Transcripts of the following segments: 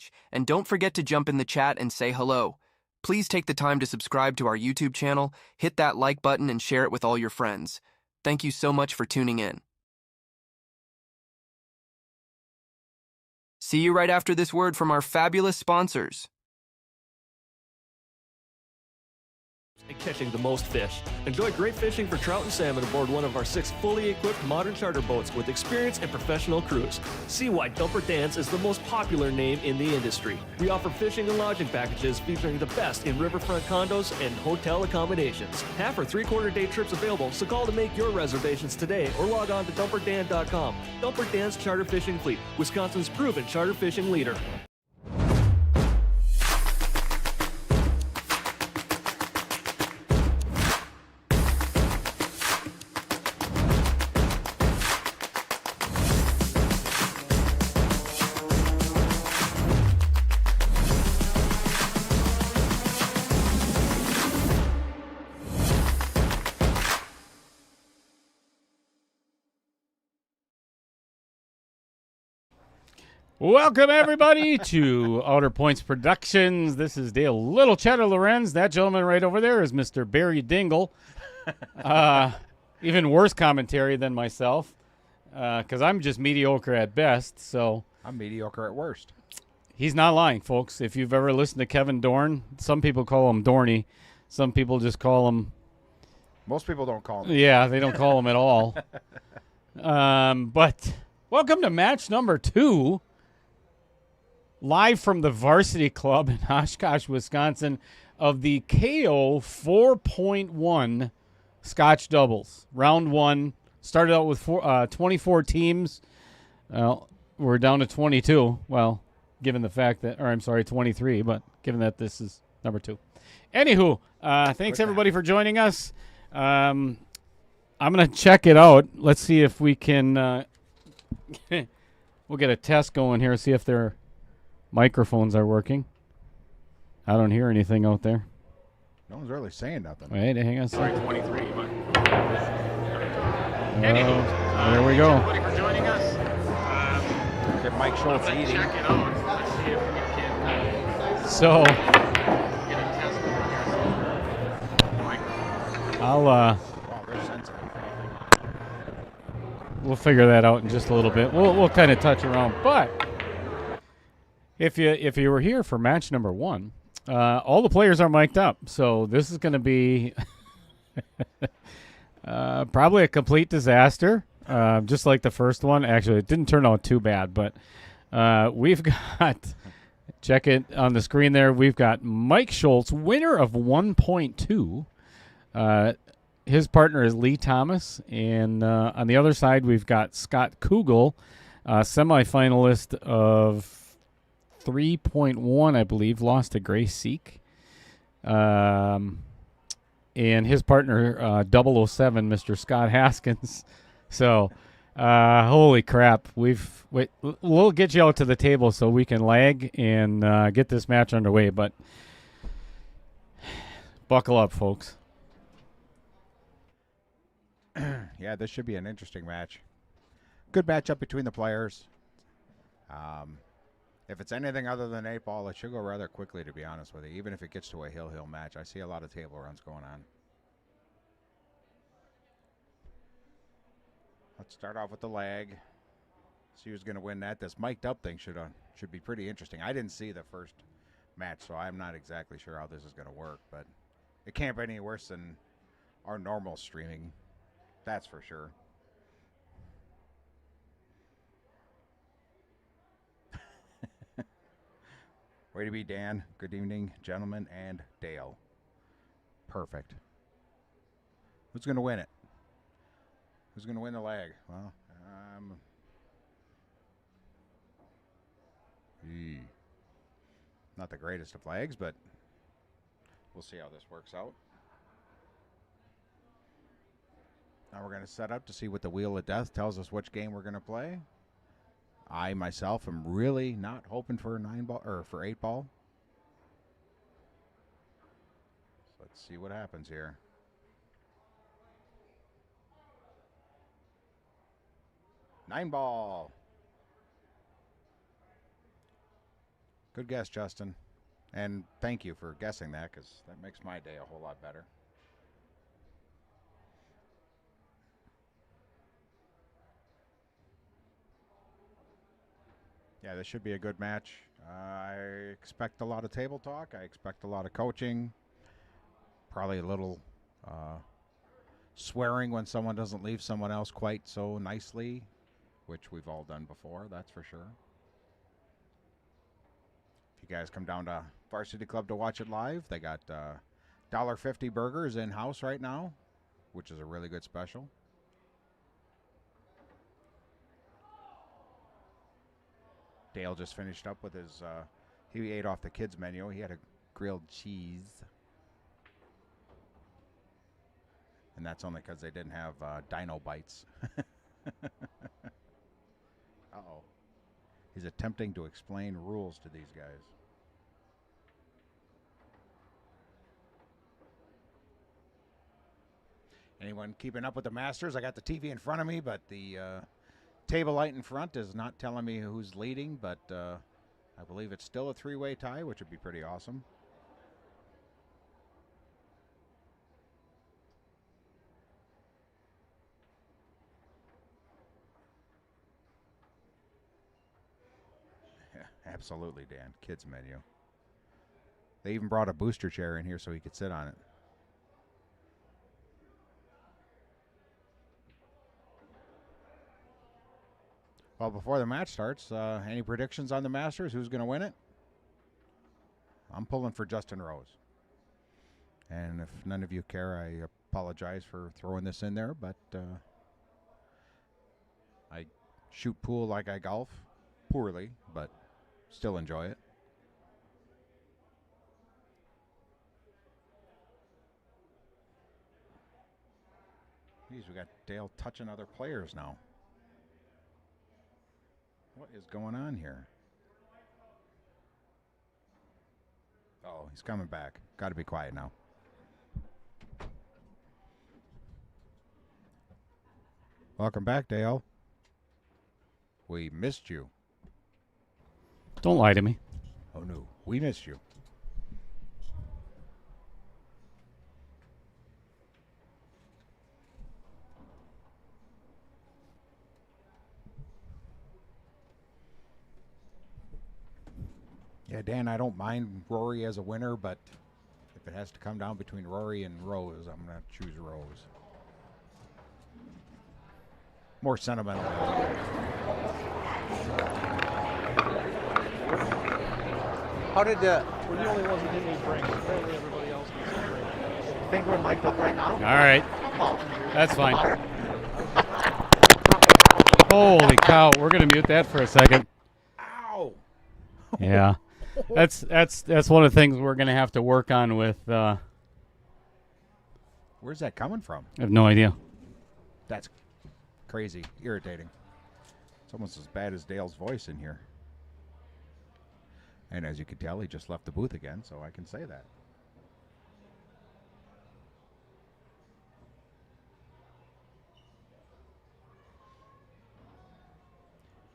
much, and don't forget to jump in the chat and say hello. Please take the time to subscribe to our YouTube channel, hit that like button, and share it with all your friends. Thank you so much for tuning in. See you right after this word from our fabulous sponsors. And catching the most fish. Enjoy great fishing for trout and salmon aboard one of our 6 fully equipped modern charter boats with experience and professional crews. See why Dumper Dan's is the most popular name in the industry. We offer fishing and lodging packages featuring the best in riverfront condos and hotel accommodations. Half or 3/4 day trips available, so call to make your reservations today or log on to dumperdan.com. Dumper Dan's Charter Fishing Fleet, Wisconsin's proven charter fishing leader. Welcome, everybody, to Outer Points Productions. This is Dale Little Cheddar Lorenz. That gentleman right over there is Mr. Barry Dingle. Even worse commentary than myself, because I'm just mediocre at best. So I'm mediocre at worst. He's not lying, folks. If you've ever listened to Kevin Dorn, some people call him Dorney. Some people just call him... Most people don't call him. Yeah, they don't call him at all. But welcome to match number 2. Live from the Varsity Club in Oshkosh, Wisconsin, of the KO 4.1 Scotch doubles. Round 1 started out with 24 teams. We're down to 22. Well, given the fact that, or I'm sorry, 23, but given that this is number 2. Anywho, thanks everybody for joining us. I'm going to check it out. Let's see if we can, we'll get a test going here, see if they're microphones are working. I don't hear anything out there. No one's really saying nothing. Wait, hang on a second. 23, but... There we go. Thanks everybody for joining us. Get Mike Schultz eating. Check it out. Let's see if we can So, get a test over here. Microphone. I'll They're sensitive. we'll figure that out in just a little bit. We'll kind of touch around, but if you were here for match number 1, all the players are mic'd up, so this is going to be probably a complete disaster, just like the first one. Actually, it didn't turn out too bad, but we've got, check it on the screen there, we've got Mike Schultz, winner of 1.2. His partner is Lee Thomas, and on the other side, we've got Scott Kugel, semifinalist of 3.1, I believe, lost to Grace Seek. And his partner, 007, Mr. Scott Haskins. So, holy crap. We'll get you out to the table so we can lag and get this match underway, but buckle up, folks. Yeah, this should be an interesting match. Good matchup between the players. If it's anything other than 8-ball, it should go rather quickly, to be honest with you, even if it gets to a hill-hill match. I see a lot of table runs going on. Let's start off with the lag. See who's going to win that. This mic'd up thing should be pretty interesting. I didn't see the first match, so I'm not exactly sure how this is going to work, but it can't be any worse than our normal streaming. That's for sure. Way to be, Dan. Good evening, gentlemen, and Dale. Perfect. Who's going to win it? Who's going to win the lag? Well, not the greatest of lags, but we'll see how this works out. Now we're going to set up to see what the Wheel of Death tells us which game we're going to play. I myself am really not hoping for a 9-ball or for 8-ball. So let's see what happens here. Nine ball. Good guess, Justin. And thank you for guessing that, because that makes my day a whole lot better. Yeah, this should be a good match. I expect a lot of table talk. I expect a lot of coaching. Probably a little swearing when someone doesn't leave someone else quite so nicely, which we've all done before, that's for sure. If you guys come down to Varsity Club to watch it live, they got $1.50 burgers in-house right now, which is a really good special. Dale just finished up with his, he ate off the kids' menu. He had a grilled cheese. And that's only because they didn't have dino bites. Uh-oh. He's attempting to explain rules to these guys. Anyone keeping up with the Masters? I got the TV in front of me, but the table light in front is not telling me who's leading, but I believe it's still a three-way tie, which would be pretty awesome. Yeah, absolutely, Dan. Kids menu. They even brought a booster chair in here so he could sit on it. Well, before the match starts, any predictions on the Masters? Who's going to win it? I'm pulling for Justin Rose. And if none of you care, I apologize for throwing this in there, but I shoot pool like I golf. Poorly, but still enjoy it. Geez, we got Dale touching other players now. What is going on here? Oh, he's coming back. Got to be quiet now. Welcome back, Dale. We missed you. Don't lie to me. Oh, no. We missed you. Yeah, Dan, I don't mind Rory as a winner, but if it has to come down between Rory and Rose, I'm going to choose Rose. More sentimental. How did We're the only ones that didn't eat drinks. Apparently everybody else needs a drink. think we're mic'd up right now? All right. That's fine. Holy cow. We're going to mute that for a second. Ow! Yeah. That's one of the things we're going to have to work on with. Where's that coming from? I have no idea. That's crazy. Irritating. It's almost as bad as Dale's voice in here. And as you can tell, he just left the booth again, so I can say that.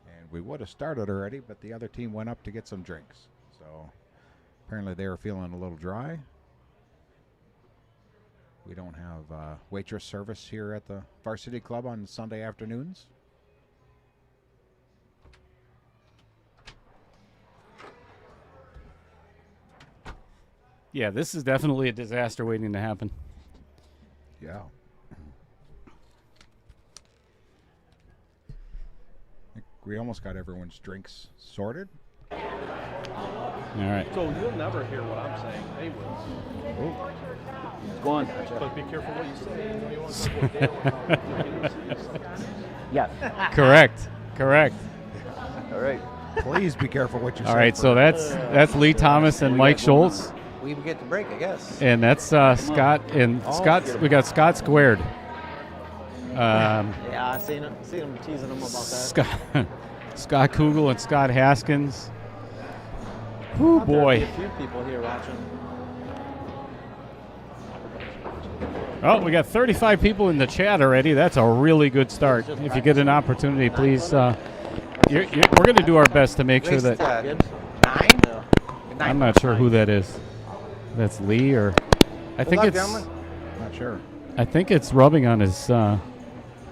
And we would have started already, but the other team went up to get some drinks. So apparently they were feeling a little dry. We don't have waitress service here at the Varsity Club on Sunday afternoons. Yeah, this is definitely a disaster waiting to happen. Yeah. I think we almost got everyone's drinks sorted. All right. So you'll never hear what I'm saying. They will. Go on. But be careful what you say. You know, you want to go with Dale. Yes. Correct. All right. Please be careful what you say. All right, so that's Lee Thomas and Mike Schultz. We get the break, I guess. And that's Scott and Scott. We got Scott squared. Yeah, I seen him teasing him about that. Scott Kugel and Scott Haskins. Whoo, boy. There'll be a few people here watching. Oh, we got 35 people in the chat already. That's a really good start. If you get an opportunity, please. We're going to do our best to make sure that. 9? I'm not sure who that is. That's Lee or I think luck, it's gentlemen. Not sure. I think it's rubbing on his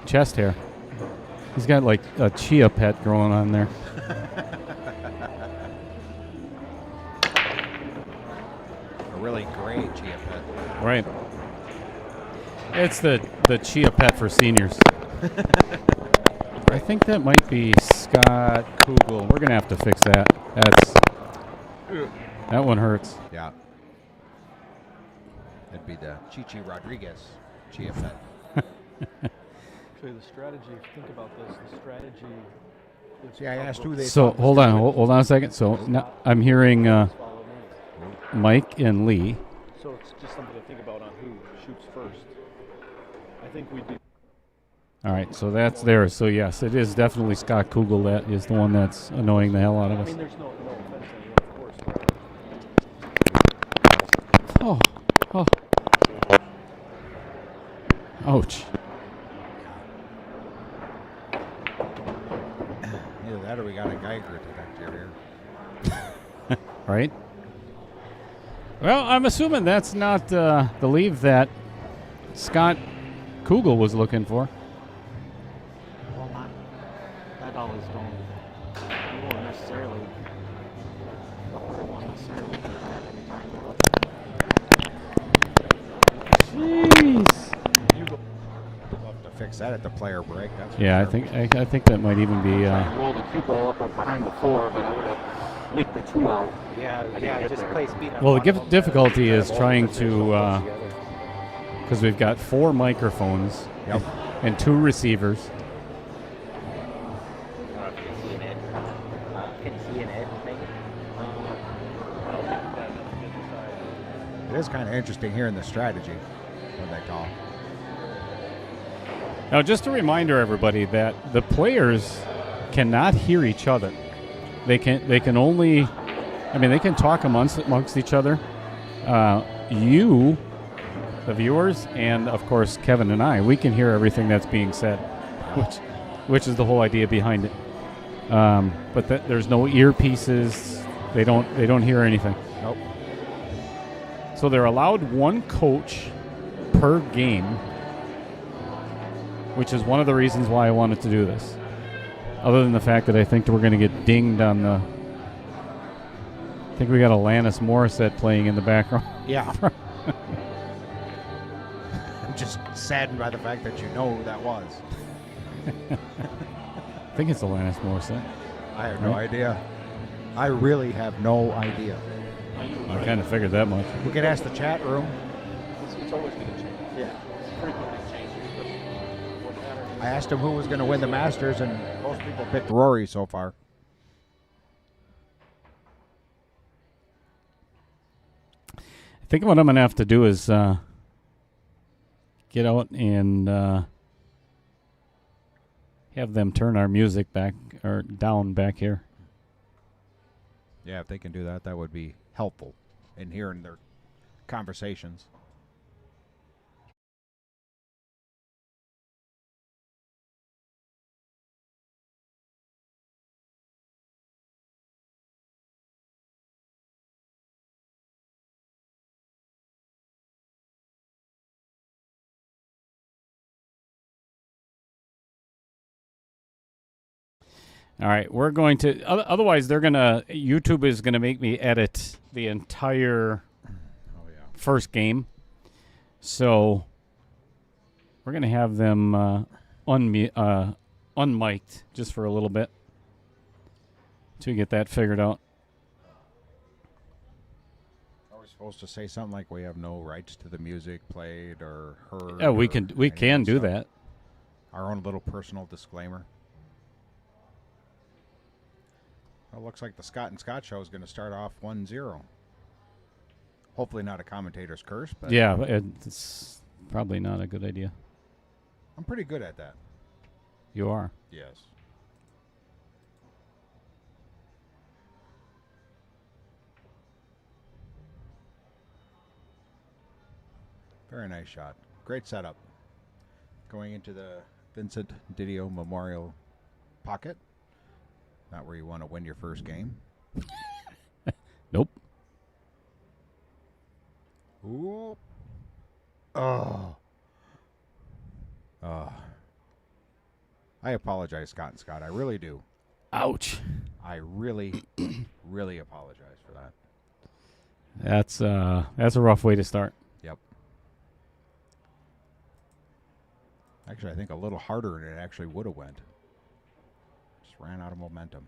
chest hair. He's got like a chia pet growing on there. A really gray chia pet. Right. It's the chia pet for seniors. I think that might be Scott Kugel. We're gonna have to fix that. That one hurts. Yeah. That'd be the Chichi Rodriguez chia pet. Actually, the strategy, if you think about this, the strategy. See, I asked who they So thought hold was on, gonna win. hold on a second. So now I'm hearing Mike and Lee. So it's just something to think about on who shoots first. I think we do. All right, so that's there. So yes, it is definitely Scott Kugel that is the one that's annoying the hell out of I us. mean, there's no offense to anyone, of course. But Oh, oh, ouch. Either that or we got a Geiger detector here. Right. Well, I'm assuming that's not the leave that Scott Kugel was looking for. Well, that always don't. You won't necessarily. Jeez. We'll have to fix that at the player break. That's for Yeah, sure. I think that might even be. Roll the cue ball up behind the four, but I would have nicked the two out. Yeah, just play speed. Well, the difficulty is trying to because we've got 4 microphones Yep. and 2 receivers. Can you see an edge maybe? It is kind of interesting hearing the strategy when they talk. Now, just a reminder, everybody, that the players cannot hear each other. They can only, I mean, they can talk amongst each other. You, the viewers, and of course Kevin and I, we can hear everything that's being said, which is the whole idea behind it. But there's no earpieces. They don't hear anything. Nope. So they're allowed 1 coach per game, which is one of the reasons why I wanted to do this. Other than the fact that I think that we're going to get dinged on the. I think we got Alanis Morissette playing in the background. Yeah. I'm just saddened by the fact that you know who that was. I think it's Alanis Morissette. I have no idea. I really have no idea. I kind of figured that much. We could ask the chat room. it's always going to change. Yeah. Frequently changes. But what matters is I asked him who was going to win the Masters, and most people picked Rory so far. I think what I'm going to have to do is get out and have them turn our music back or down back here. Yeah, if they can do that, that would be helpful in hearing their conversations. All right, we're going to. Otherwise, YouTube is gonna make me edit the entire first game. So we're gonna have them unmiked just for a little bit to get that figured out. Are we supposed to say something like we have no rights to the music played or heard? Yeah, we or can any do of that that. stuff? Our own little personal disclaimer. Well, it looks like the Scott and Scott show is going to start off 1-0. Hopefully not a commentator's curse, but Yeah, it's probably not a good idea. I'm pretty good at that. You are. Yes. Very nice shot. Great setup. Going into the Vincent Didio Memorial Pocket. Not where you want to win your first game. Nope. Ooh. Oh. I apologize, Scott and Scott. I really do. Ouch. I really, really apologize for that. That's a rough way to start. Yep. Actually, I think a little harder than it actually would have went. Just ran out of momentum.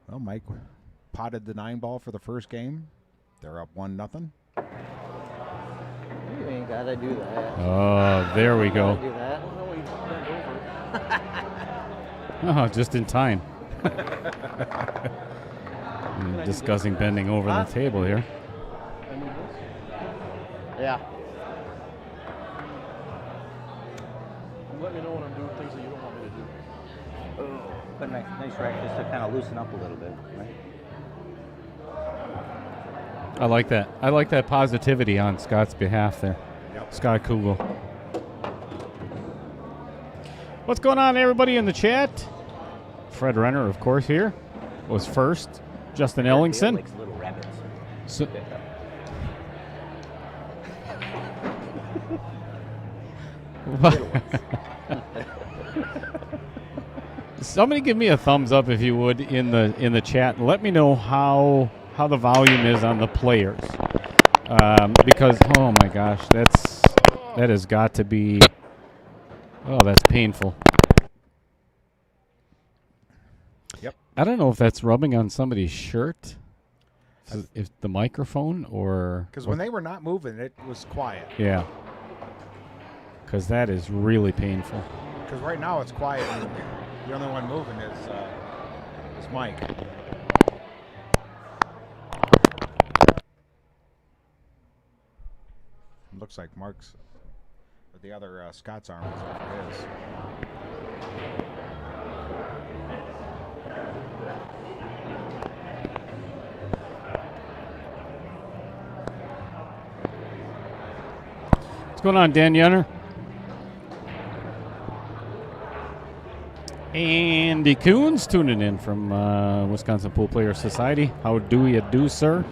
Well, Mike potted the 9-ball for the first game. They're up 1-0. You ain't gotta do that. Oh, there we go. Do that. Oh, just in time. Discussing bending over the table here. Yeah. Let me know when I'm doing things that you don't want me to do. But nice rack just to kind of loosen up a little bit, right? I like that. I like that positivity on Scott's behalf there. Yep. Scott Kugel. What's going on, everybody in the chat? Fred Renner, of course, here was first. Justin Ellingson. Likes little rabbits. So, somebody give me a thumbs up if you would in the chat and let me know how the volume is on the players, because oh my gosh, that has got to be, oh, that's painful. Yep. I don't know if that's rubbing on somebody's shirt, if the microphone or Because when they were not moving, it was quiet. yeah, because that is really painful. Because right now it's quiet. And the only one moving is Mike. Looks like Mark's, but the other Scott's arm is over his. What's going on, Dan Yunner? Andy Coons tuning in from Wisconsin Pool Players Society. How do you do, sir?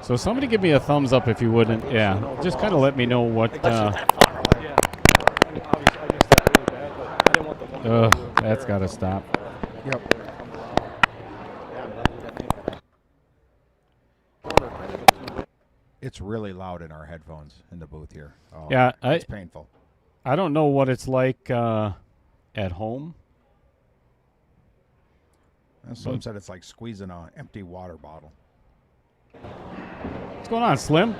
So somebody give me a thumbs up if you wouldn't. Yeah, just kind of let me know what. Yeah. Obviously, I missed that really bad, but I didn't want the one. That's got to stop. Yep. It's really loud in our headphones in the booth here. Oh, Yeah, it's painful. I don't know what it's like at home. Some said it's like squeezing an empty water bottle. What's going on, Slim?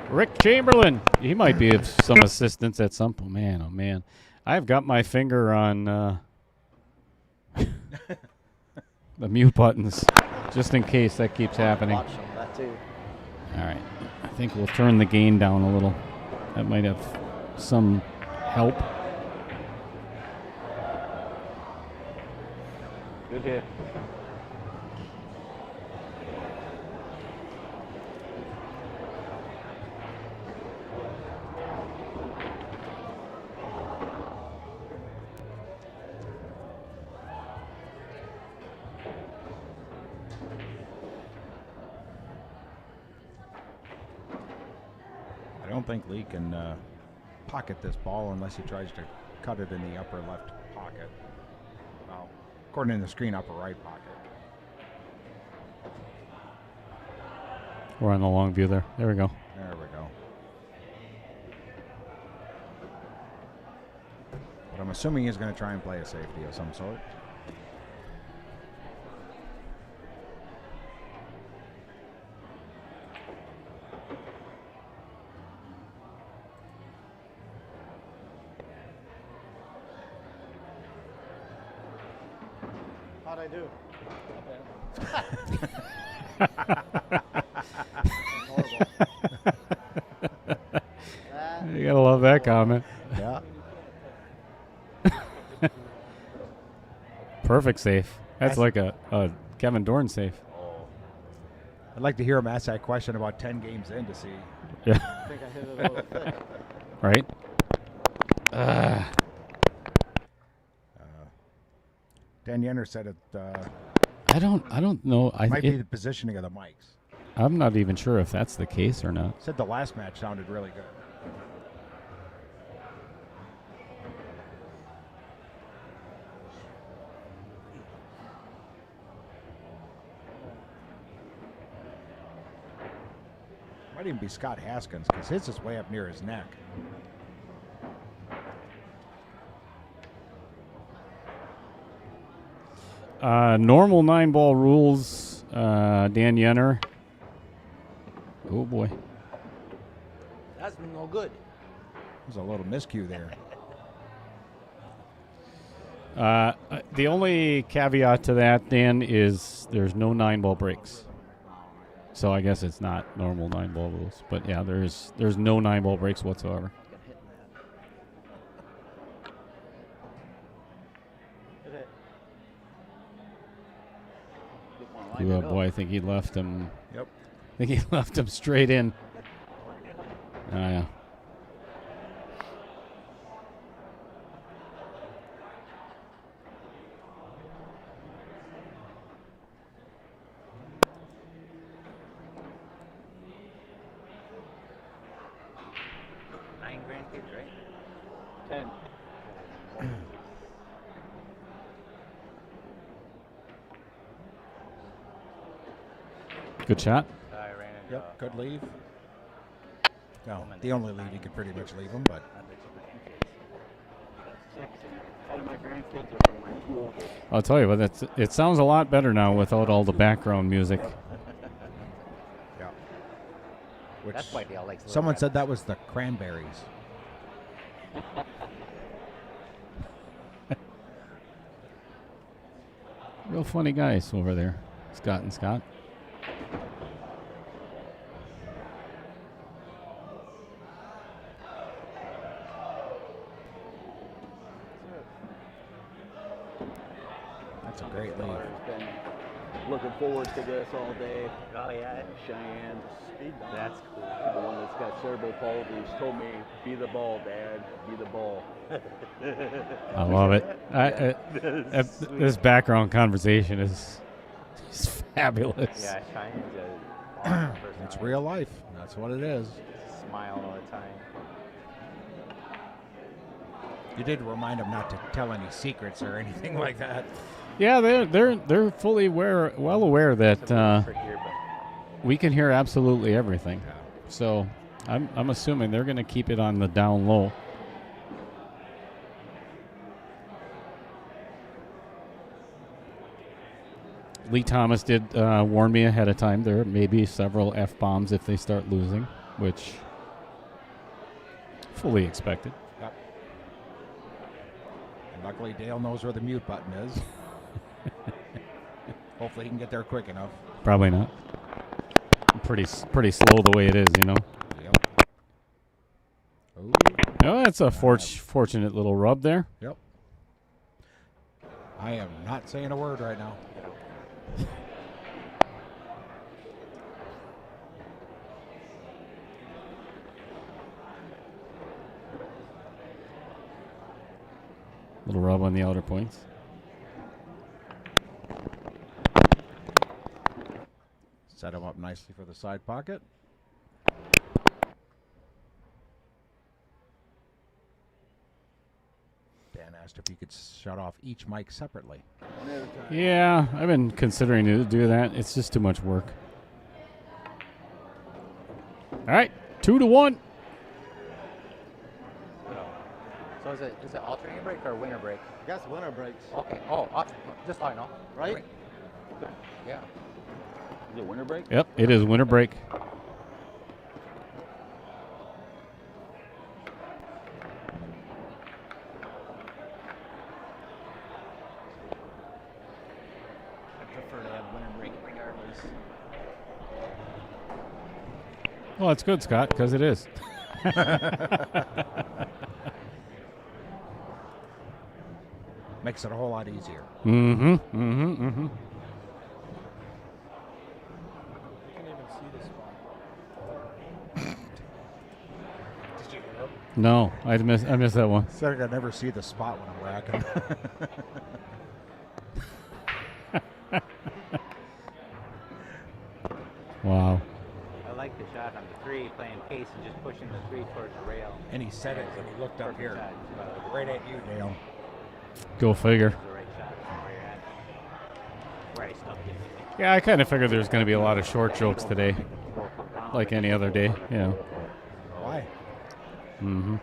Rick Chamberlain. He might be of some assistance at some point. Man, oh man. I've got my finger on the mute buttons, just in case that keeps happening. Watch that too. All right. I think we'll turn the gain down a little. That might have some help. Good hit. I don't think Lee can pocket this ball unless he tries to cut it in the upper left pocket. Well, according to the screen, upper right pocket. We're on the long view there. There we go. There we go. But I'm assuming he's going to try and play a safety of some sort. How'd I do? You gotta love that comment. Yeah. Perfect safe. That's like a Kevin Dorn safe. I'd like to hear him ask that question about 10 games in to see. Yeah. I think I hit it a little thick. Right? Dan Yenner said it I don't know. might be the positioning of the mics. I'm not even sure if that's the case or not. Said the last match sounded really good. Might even be Scott Haskins because his is way up near his neck. Normal 9-ball rules, Dan Yenner. Oh, boy. That's no good. There's a little miscue there. The only caveat to that, Dan, is there's no 9-ball breaks. So I guess it's not normal 9-ball rules. But, yeah, there's no 9-ball breaks whatsoever. Ooh, boy, I think he left him. Yep. I think he left him straight in. Yeah. Grandkids, right? 10. Good shot. I ran into Yep, good leave. No, the only lead you could pretty much leave him, but All of my grandkids are from my school. I'll tell you, but it sounds a lot better now without all the background music. yeah. Which That's why Dale likes. someone said that was the Cranberries. Real funny guys over there, Scott and Scott. That's a great lead. Been looking forward to this all day. Oh yeah. Cheyenne. That's cool. The one that's got cerebral palsy. He's told me, be the ball, Dad. Be the ball. I love it. This background conversation is fabulous. Yeah, Cheyenne's a awesome person. It's real life. That's what it is. Smile all the time. You did remind him not to tell any secrets or anything like that. Yeah, they're fully well aware that Trickier, but we can hear absolutely everything. Yeah. So I'm assuming they're going to keep it on the down low. Lee Thomas did warn me ahead of time. There may be several F-bombs if they start losing, which fully expected. Yep. And luckily, Dale knows where the mute button is. Hopefully, he can get there quick enough. Probably not. Pretty slow the way it is, you know. Yep. Ooh. Oh, that's a fortunate little rub there. Yep. I am not saying a word right now. Little rub on the outer points. Set him up nicely for the side pocket. Dan asked if you could shut off each mic separately. Yeah, I've been considering to do that. It's just too much work. All right, 2-1. so is it alternating break or winter break? I guess winter breaks. Okay. Oh, just so I know. Right? Yeah. Is it winter break? Yep, it is winter break. I prefer to have winter break regardless. Well, that's good, Scott, because it is. Makes it a whole lot easier. Mm-hmm. Mm-hmm. Mm-hmm. Can you No, I missed that one. Said I could never see the spot when I'm racking. Wow. I like the shot on the 3, playing pace and just pushing the 3 towards the rail. And he said it when he looked up here. Shot. Right at you, Dale. Go figure. The right shot from where you're at. Where I stuck it. Yeah, I kind of figured there's going to be a lot of short jokes today, like any other day. Yeah. Why? Mm-hmm.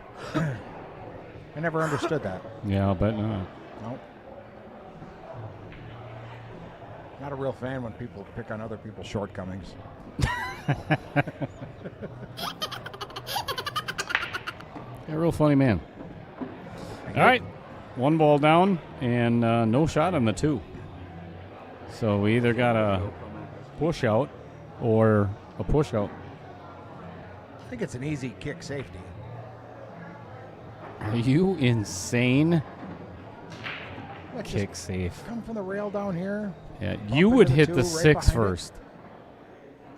I never understood that. Yeah, I'll bet not. Nope. Not a real fan when people pick on other people's shortcomings. You're a real funny man. All right. 1 ball down and no shot on the 2. So we either got a push out or a push out. I think it's an easy kick safety. Are you insane? Let's Kick just safe. come from the rail down here. Yeah, bump you would into hit the the 2 right 6 behind it. first.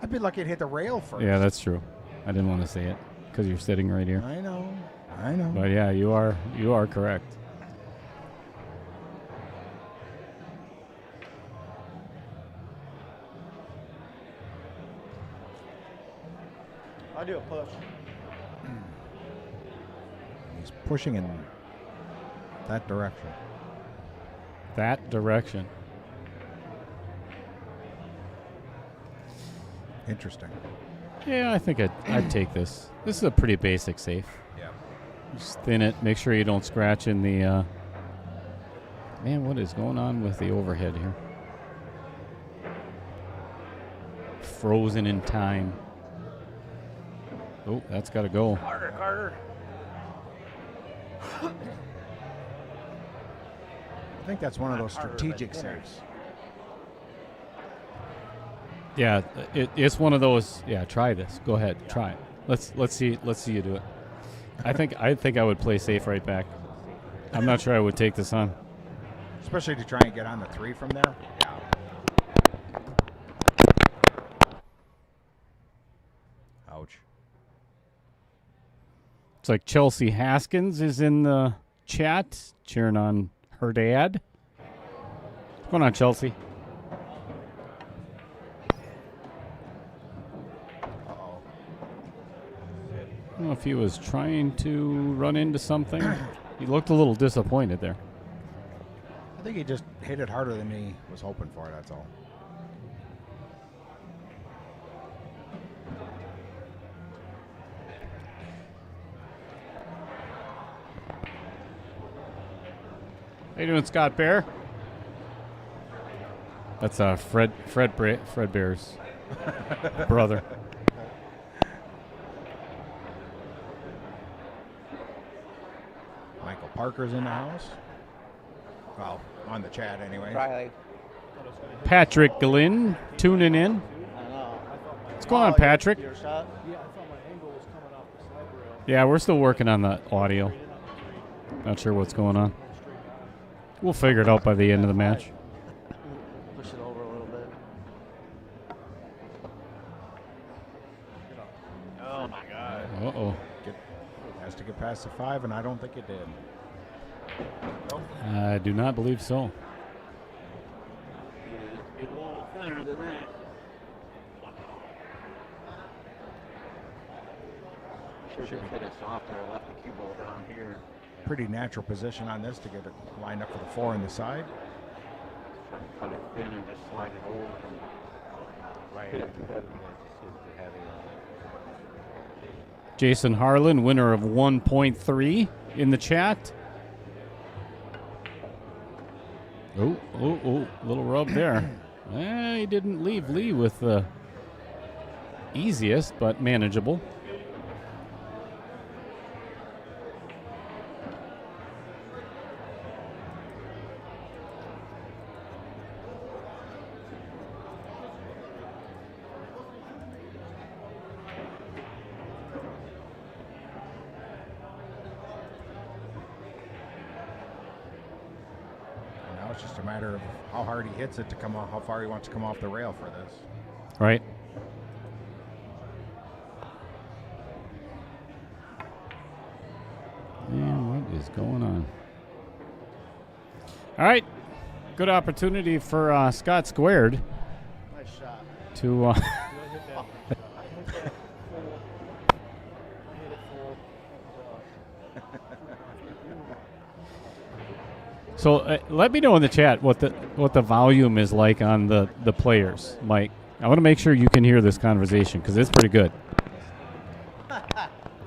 I'd be lucky to hit the rail first. Yeah, that's true. I didn't want to say it because you're sitting right here. I know. I know. But yeah, you are correct. I'll do a push. He's pushing in that direction. That direction. Interesting. Yeah, I think I'd take this. This is a pretty basic safe. Yeah. Just thin it. Make sure you don't scratch in the... Man, what is going on with the overhead here? Frozen in time. Oh, that's got to go. Carter. I think that's one of those strategic saves. Yeah, it's one of those. Yeah, try this. Go ahead, try it. Let's see you do it. I think I would play safe right back. I'm not sure I would take this on. Especially to try and get on the 3 from there. Yeah. Ouch. It's like Chelsea Haskins is in the chat cheering on her dad. What's going on, Chelsea? Uh-oh. I don't know if he was trying to run into something. He looked a little disappointed there. I think he just hit it harder than he was hoping for, that's all. How you doing, Scott Bear? That's Fred Bear's brother. Michael Parker's in the house. Well, on the chat anyway. Probably. Patrick Glynn tuning in. I know. What's going on, Patrick? Your shot? Yeah, we're still working on the audio. Not sure what's going on. We'll figure it out by the end of the match. Push it over a little bit. Oh my God. Uh-oh. Has to get past the 5, and I don't think it did. I do not believe so. Should have hit it softer. I left the cue ball down here. Pretty natural position on this to get it lined up for the 4 on the side. Cut it thin and just slide it over. Right. Jason Harlan, winner of 1.3 in the chat. Oh, little rub there. He didn't leave Lee with the easiest, but manageable. It's just a matter of how hard he hits it to come off, how far he wants to come off the rail for this. Right. is going on? All right. Good opportunity for Scott Squared. Nice shot. To So let me know in the chat what the volume is like on the players, Mike. I want to make sure you can hear this conversation because it's pretty good.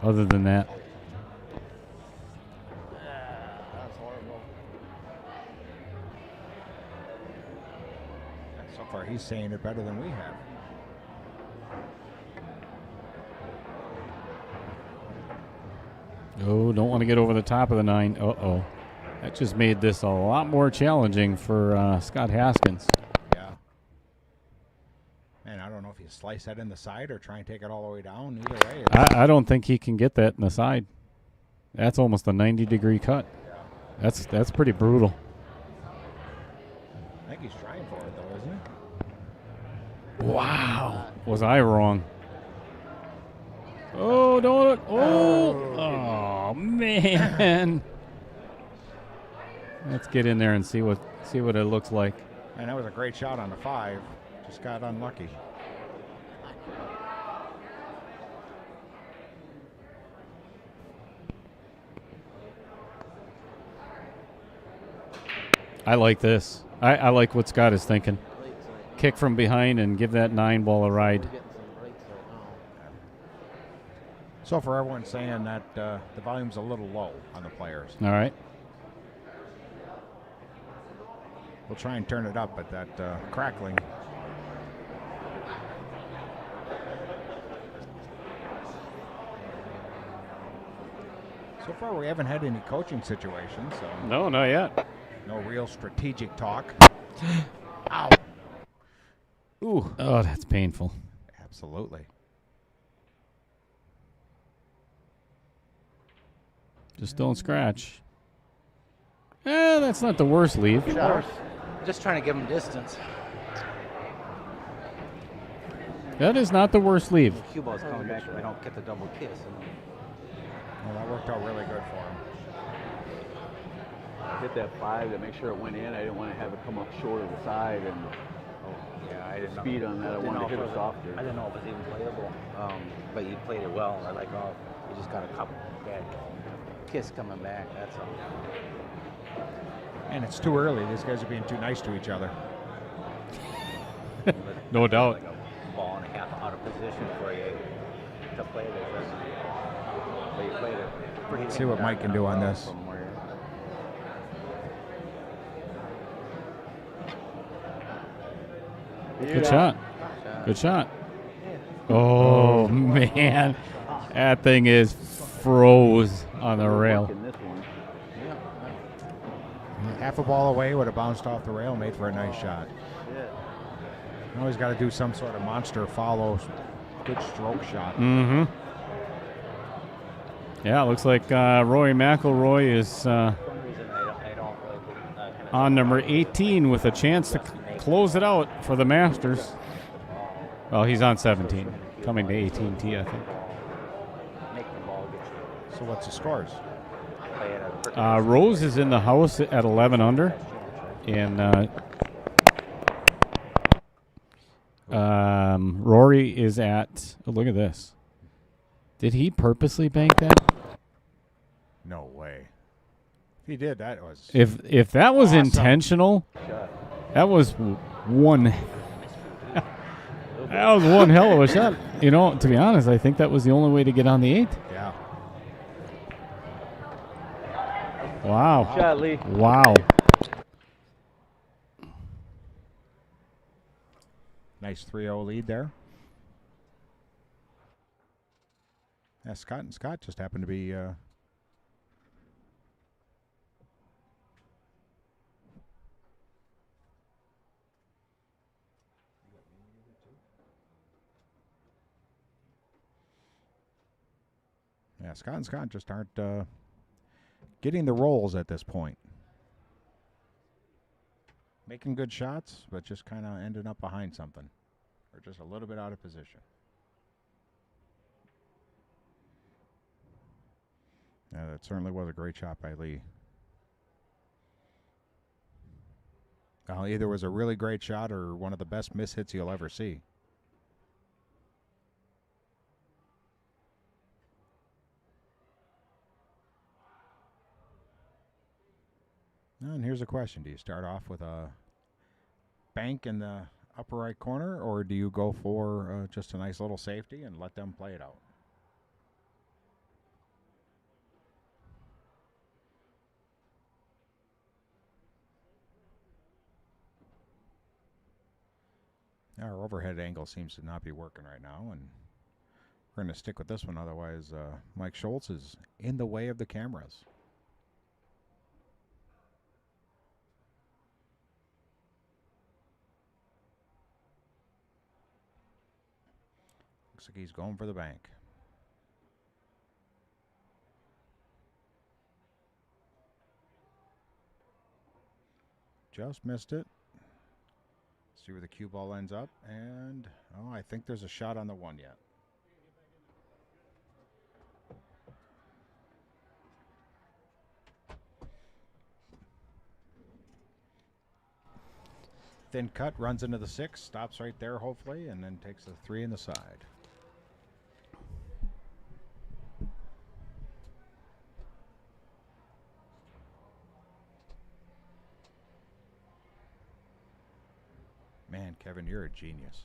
Other than that. That's horrible. So far, he's saying it better than we have. Oh, don't want to get over the top of the 9. Uh-oh. That just made this a lot more challenging for Scott Haskins. Yeah. Man, I don't know if you slice that in the side or try and take it all the way down. Either way. I don't think he can get that in the side. That's almost a 90-degree cut. That's pretty brutal. I think he's trying for it, though, isn't he? Wow. Was I wrong? Oh, don't. Oh, man. Let's get in there and see what it looks like. Man, that was a great shot on the 5. Just got unlucky. I like this. I like what Scott is thinking. Kick from behind and give that 9 ball a ride. So for everyone saying that the volume's a little low on the players. All right. We'll try and turn it up, but that crackling. So far, we haven't had any coaching situations. So No, not yet. no real strategic talk. Ow. Ooh. Oh, that's painful. Absolutely. Just don't scratch. That's not the worst leave. Just trying to give him distance. That is not the worst leave. Cue ball's coming back if I don't get the double kiss. Well, that worked out really good for him. Hit that 5 to make sure it went in. I didn't want to have it come up short of the side, and I didn't speed on that. I wanted to hit it softer. I didn't know if it was even playable. But you played it well. I like, you just got a couple bad kiss coming back. That's all. And it's too early. These guys are being too nice to each other. No doubt. Like a ball and a half out of position for you to play this. But you played it pretty. Let's see what Mike can do on this. From where Good shot. Good shot. Oh, man. That thing is froze on the rail. Half a ball away would have bounced off the rail, made for a nice shot. You always got to do some sort of monster follow, good stroke shot. Mm-hmm. Yeah, it looks like Rory McIlroy is on number 18 with a chance to close it out for the Masters. Well, he's on 17, coming to 18T, I think. So what's the scores? Rose is in the house at 11 under, and Rory is at. Oh, look at this! Did he purposely bank that? No way. If he did, that was. If that was awesome. Intentional, that was one. That was one hell of a shot. You know, to be honest, I think that was the only way to get on the 8th. Yeah. Wow. Shot, Lee. Wow. Nice 3-0 lead there. Yeah, Scott and Scott just happened to be. Yeah, Scott and Scott just aren't getting the rolls at this point. Making good shots, but just kind of ending up behind something. Or just a little bit out of position. That certainly was a great shot by Lee. Either was a really great shot or one of the best miss hits you'll ever see. And here's a question. Do you start off with a bank in the upper right corner, or do you go for just a nice little safety and let them play it out? Our overhead angle seems to not be working right now, and we're going to stick with this one. Otherwise, Mike Schultz is in the way of the cameras. Looks like he's going for the bank. Just missed it. See where the cue ball ends up, and I think there's a shot on the one yet. Thin cut, runs into the 6, stops right there hopefully, and then takes the 3 in the side. Man, Kevin, you're a genius.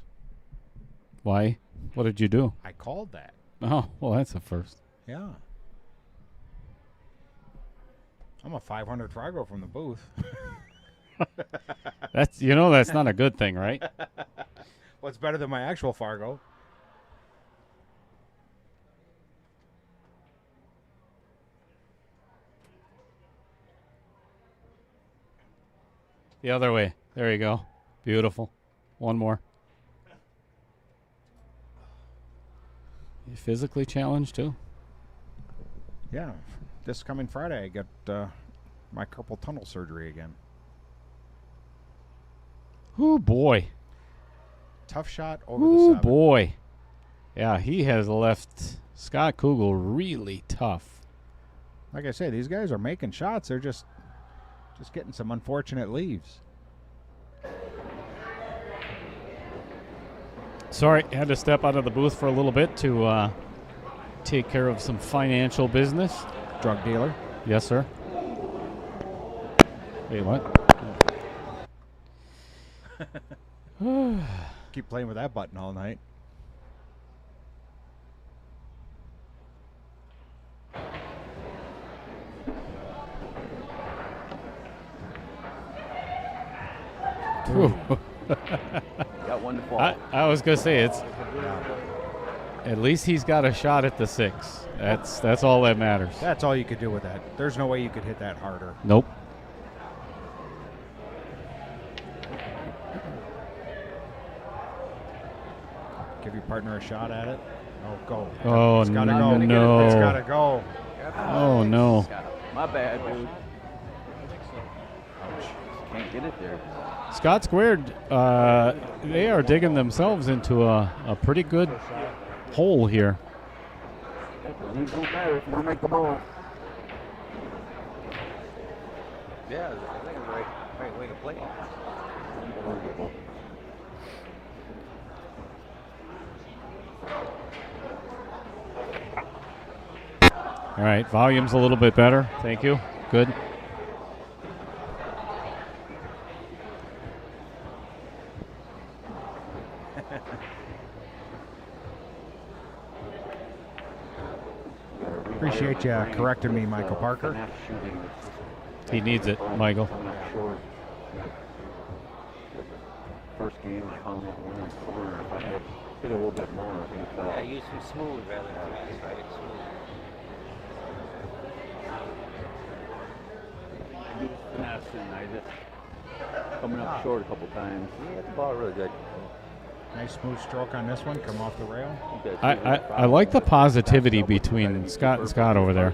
Why? What did you do? I called that. Oh, well, that's a first. Yeah. I'm a 500 Fargo from the booth. That's that's not a good thing, right? Well, it's better than my actual Fargo. The other way. There you go. Beautiful. One more. You physically challenged too? Yeah. This coming Friday, I get my carpal tunnel surgery again. Oh boy. Tough shot over the 7. Oh boy. Yeah, he has left Scott Kugel really tough. Like I say, these guys are making shots. They're just getting some unfortunate leaves. Sorry, had to step out of the booth for a little bit to take care of some financial business. Drug dealer? Yes, sir. Wait, what? Keep playing with that button all night. Got one to fall. I was gonna say at least he's got a shot at the 6. That's all that matters. That's all you could do with that. There's no way you could hit that harder. Nope. Give your partner a shot at it. Oh, go. Oh, It's gotta no. go. No. It's gotta go. Oh, no. My bad, dude. Can't get it there. Scott Squared, they are digging themselves into a pretty good hole here. He's going to matter if you make the ball. Yeah, I think it's the right way to play it. All right, volume's a little bit better. Thank you. Good. Appreciate you correcting me, Michael Parker. He needs it, Michael. First game, I hung that one in the corner. If I had hit a little bit more, I think Yeah, use some smooth rather than fast, right? Smooth. finesse, and I just coming up short a couple times. Yeah, hit the ball really good. Nice smooth stroke on this one. Come off the rail. I like the positivity between Scott and Scott over there.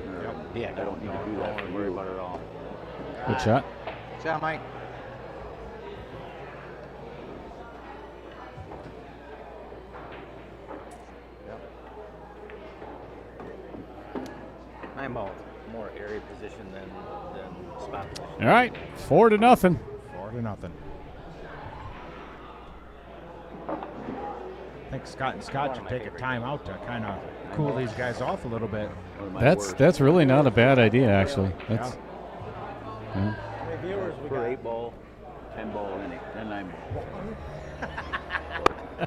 Yeah, I don't need to do that. Don't worry about it at all. Good shot. Good shot, Mike. Nine balls. more area position than spot position. All right, 4-0. 4-0. I think Scott and Scott should take a timeout to kind of cool these guys off a little bit. That's really not a bad idea, actually. That's yeah. Viewers, we For got 8 ball, 10 ball, and 9 ball.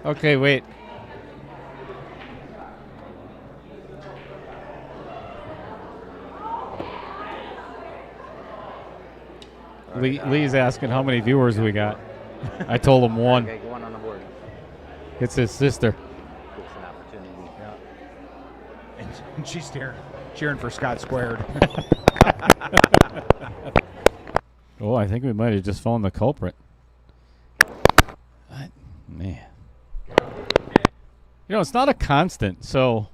Okay, wait. Lee's asking how many viewers we got. I told him one. Okay, go on the board. It's his sister. It's an opportunity. Yeah. And she's cheering for Scott squared. Oh, I think we might have just found the culprit. Man. You know, it's not a constant, so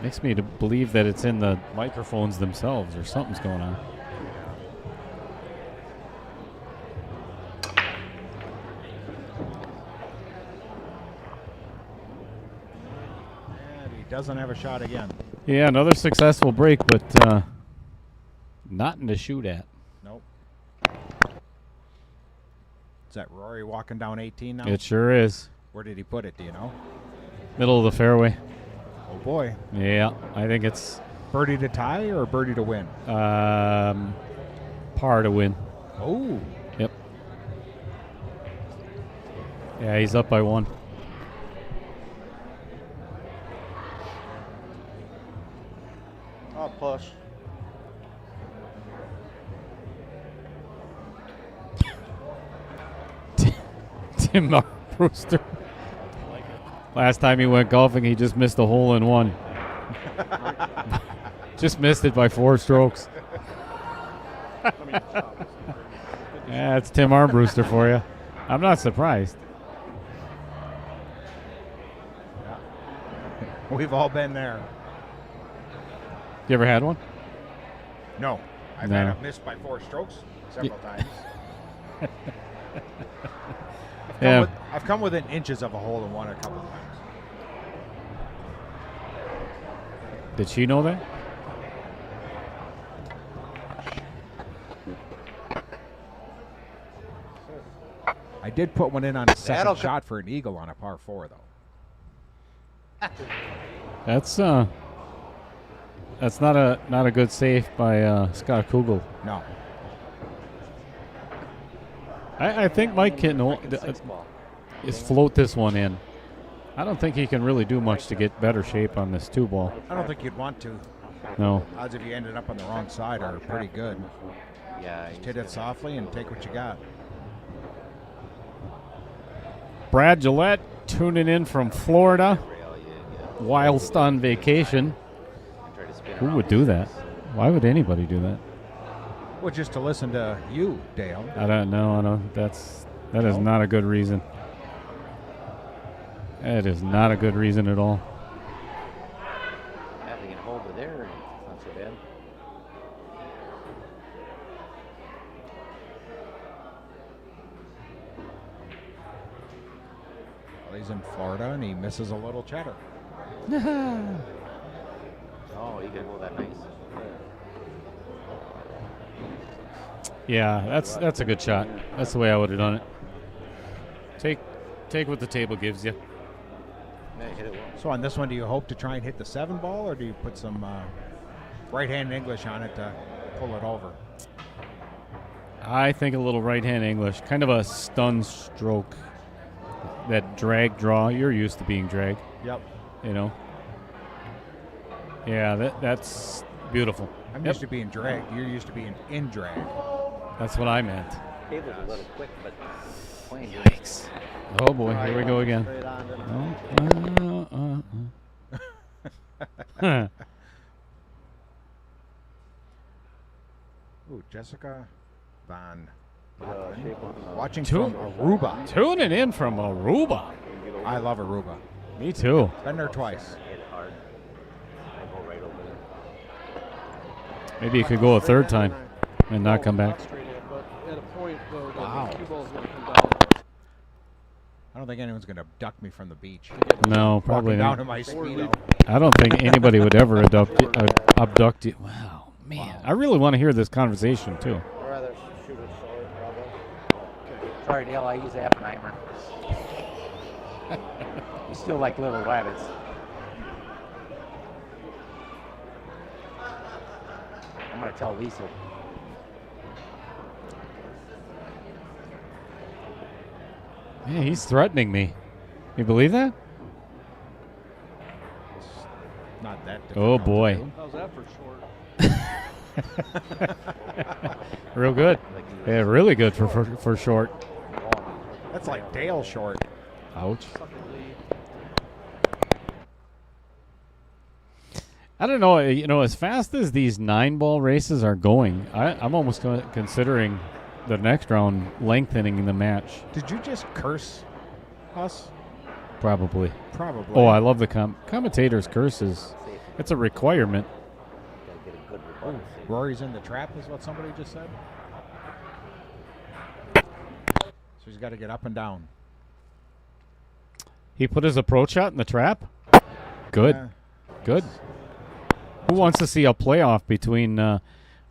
makes me to believe that it's in the microphones themselves or something's going on. And he doesn't have a shot again. Yeah, another successful break, but nothing to shoot at. Nope. Is that Rory walking down 18 now? It sure is. Where did he put it, do you know? Middle of the fairway. Oh, boy. Yeah, I think it's Birdie to tie or birdie to win? par to win. Oh. Yep. Yeah, he's up by 1. oh, push. Tim Brewster. Last time he went golfing, he just missed a hole in 1. Just missed it by 4 strokes. Yeah, it's Tim Armbruster for you. I'm not surprised. We've all been there. You ever had one? No. I've No. had it missed by 4 strokes several times. Yeah. I've come within inches of a hole in 1 a couple of times. Did she know that? I did put one in on a second That'll shot for an eagle on a par 4, though. That's not a good save by Scott Kugel. No. I think Mike can is float this one in. I don't think he can really do much to get better shape on this 2 ball. I don't think you'd want to. No. Odds if you ended up on the wrong side are pretty good. Yeah. Just hit it softly and take what you got. Brad Gillette tuning in from Florida whilst on vacation. Who would do that? Why would anybody do that? Well, just to listen to you, Dale. I don't know. That is not a good reason. That is not a good reason at all. If they can hold it there, it's not so bad. Well, he's in Florida and he misses a little cheddar. Oh, you can hold that nice. Yeah, that's a good shot. That's the way I would have done it. Take what the table gives you. Yeah, hit it well. So on this one, do you hope to try and hit the 7 ball, or do you put some right-hand English on it to pull it over? I think a little right-hand English, kind of a stun stroke. That drag draw. You're used to being dragged. Yep. You know. Yeah, that's beautiful. I'm used to being dragged. You're used to being in drag. That's what I meant. Cable's a little quick, but playing Yikes. Oh boy, here we go again. Straight on to Ooh, Jessica Von. shape on Watching from Aruba. Tuning in from Aruba. I love Aruba. Me too. Been there twice. hit it hard. I go right over there. Maybe you could go a 3rd time and not come back. Straight in, but at a point, though, Wow. the cue ball's going to come down. I don't think anyone's going to abduct me from the beach. No, probably Walking down not. to my Speedo. I don't think anybody would ever abduct you. Wow, man. I really want to hear this conversation, too. I'd rather shoot it short, probably. Sorry, Dale, I use Oppenheimer. You still like little rabbits. I'm going to tell Lisa. Yeah, he's threatening me. You believe that? Not that Oh, difficult boy. to do. How's that for short? Real good. Yeah, really good for short. That's like Dale short. Ouch. I don't know. You know, as fast as these 9-ball races are going, I'm almost considering the next round lengthening the match. Did you just curse us? Probably. Probably. Oh, I love the commentator's curses. It's a requirement. Rory's in the trap is what somebody just said. So he's got to get up and down. He put his approach shot in the trap? Good. Yeah. Good. Who wants to see a playoff between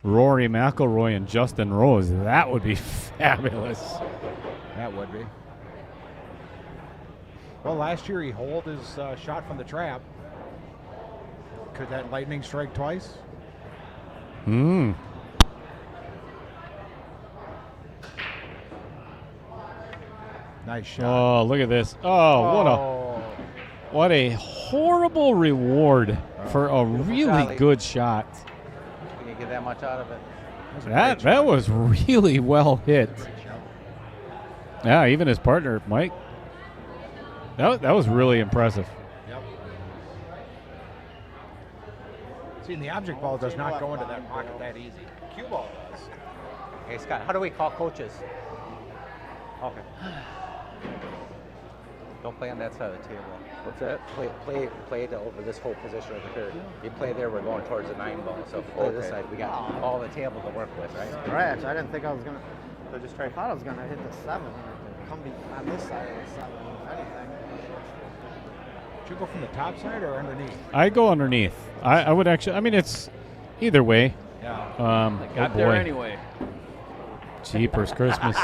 Rory McIlroy and Justin Rose? That would be fabulous. That would be. Well, last year he holed his shot from the trap. Could that lightning strike twice? Hmm. Nice shot. Oh, look at this. Oh, what a horrible reward for a really good shot. Can you get that much out of it? That was really well hit. Yeah, even his partner, Mike. That was really impressive. Yep. See, the object ball does not go into that pocket that easy. Cue ball does. Hey, Scott, how do we call coaches? Okay. Don't play on that side of the table. What's that? Play it over this whole position over here. You play there, we're going towards the 9-ball. So if you play this side, we got all the table to work with, right? Right, actually, I didn't think I was going to. I thought I was going to hit the 7. Come on this side of the 7, if anything. Should you go from the top side or underneath? I go underneath. I would actually, I mean, it's either way. Yeah. Got there anyway. Jeepers Christmas.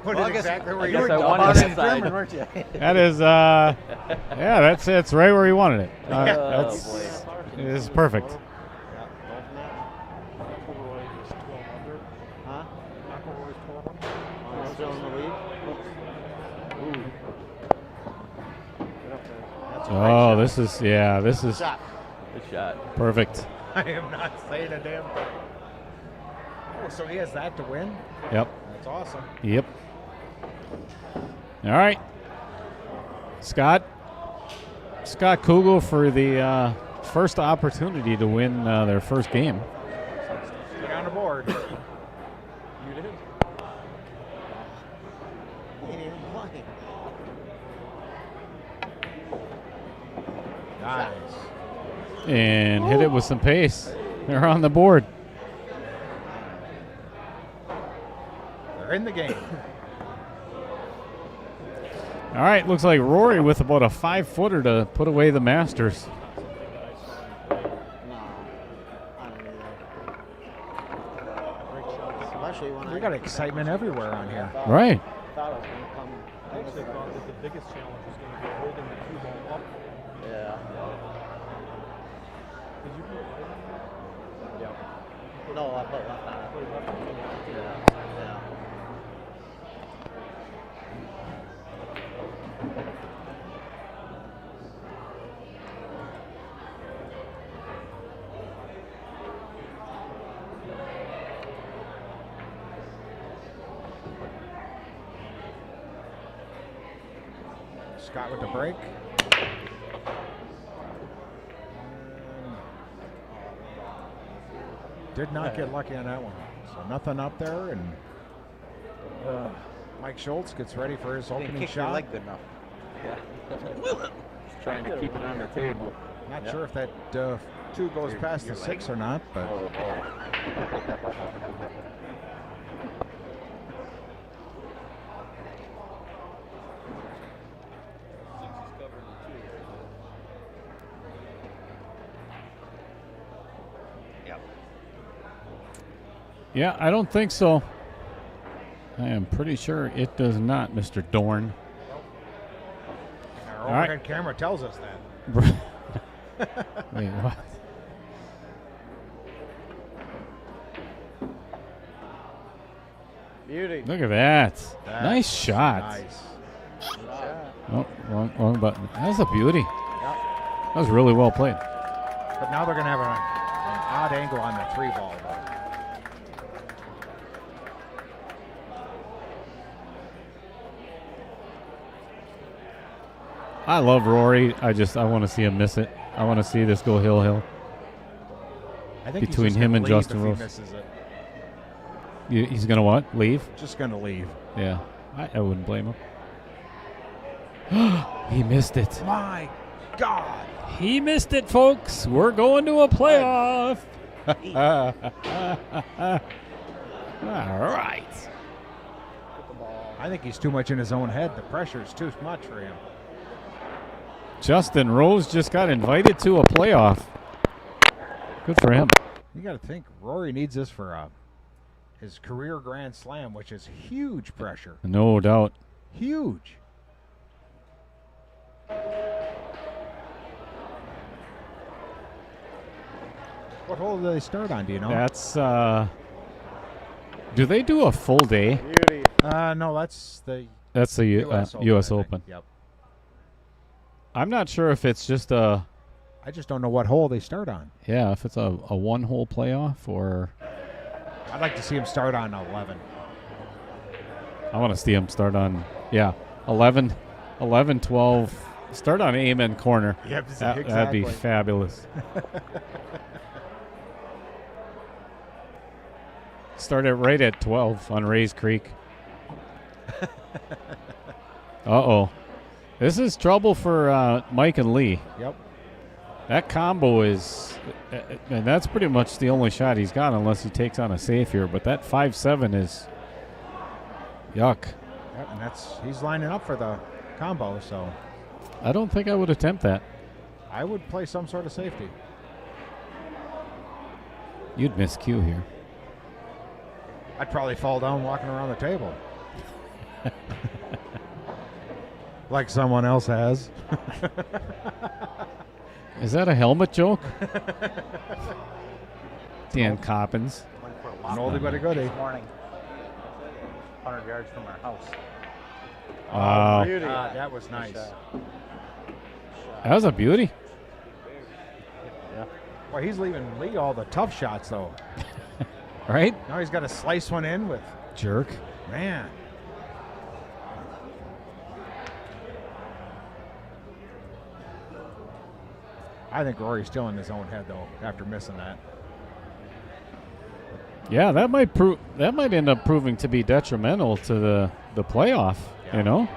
Put it exactly where you guess were I going. wanted it. German, weren't you? That is, yeah, it's right where you wanted it. That's, boy. it is perfect. Huh? Still in the lead? Oh, this is Shot. Good shot. perfect. I am not saying a damn thing. Oh, so he has that to win? Yep. That's awesome. Yep. All right. Scott Kugel for the first opportunity to win their first game. Get on the board. You did. He ain't even playing. Nice. And hit it with some pace. They're on the board. They're in the game. All right, looks like Rory with about a 5-footer to put away the Masters. No, I don't either. Especially when We got excitement everywhere on here. Right. thought I was going to come. I actually thought that the biggest challenge was going to be holding the cue ball up. Yeah. Did you put it Yeah. No, I put left on it. Yeah. Yeah. Scott with the break. Did not get lucky on that one. So nothing up there, and Mike Schultz gets ready for his Didn't opening kick your shot. leg good enough. Trying to keep it on the table. Not sure if that 2 goes past the 6 or not, but Yeah, I don't think so. I am pretty sure it does not, Mr. Dorn. Our All right. overhead camera tells us that. Wait, what? Beauty. Look at that. That's Nice shot. Nice. Oh, wrong button. That was a beauty. That was really well played. But now they're going to have an odd angle on the 3 ball, though. I love Rory. I want to see him miss it. I want to see this go hill. I think Between he's just him gonna and leave Justin if Rose. He misses it. He's going to what? Leave? Just going to leave. Yeah. I wouldn't blame him. He missed it. My God. He missed it, folks. We're going to a playoff. All right. I think he's too much in his own head. The pressure is too much for him. Justin Rose just got invited to a playoff. Good for him. You got to think Rory needs this for his career Grand Slam, which is huge pressure. No doubt. Huge. What hole do they start on, do you know? That's, do they do a full day? Beauty. No, that's the That's the U.S. I think. Open. Yep. I'm not sure if it's just I just don't know what hole they start on. if it's a one-hole playoff or... I'd like to see him start on 11. I want to see him start on, 11, 12. Start on Amen Corner. Yep, That'd be fabulous. Start it right at 12 on Rays Creek. Uh-oh. This is trouble for Mike and Lee. Yep. That combo is, and that's pretty much the only shot he's got unless he takes on a safe here. But that 5-7 is yuck. Yep, and he's lining up for the combo, so I don't think I would attempt that. I would play some sort of safety. You'd miss Q here. I'd probably fall down walking around the table. Like someone else has. Is that a helmet joke? Dan Coppins. Went for a walk An oldie but a goodie. this morning, 100 yards from our house. Wow. Beauty. That was nice. That was a beauty. Well, he's leaving Lee all the tough shots, though. Right? Now he's got to slice one in with, Jerk. man. I think Rory's still in his own head, though, after missing that. Yeah, that might end up proving to be detrimental to the playoff, Yeah. you know?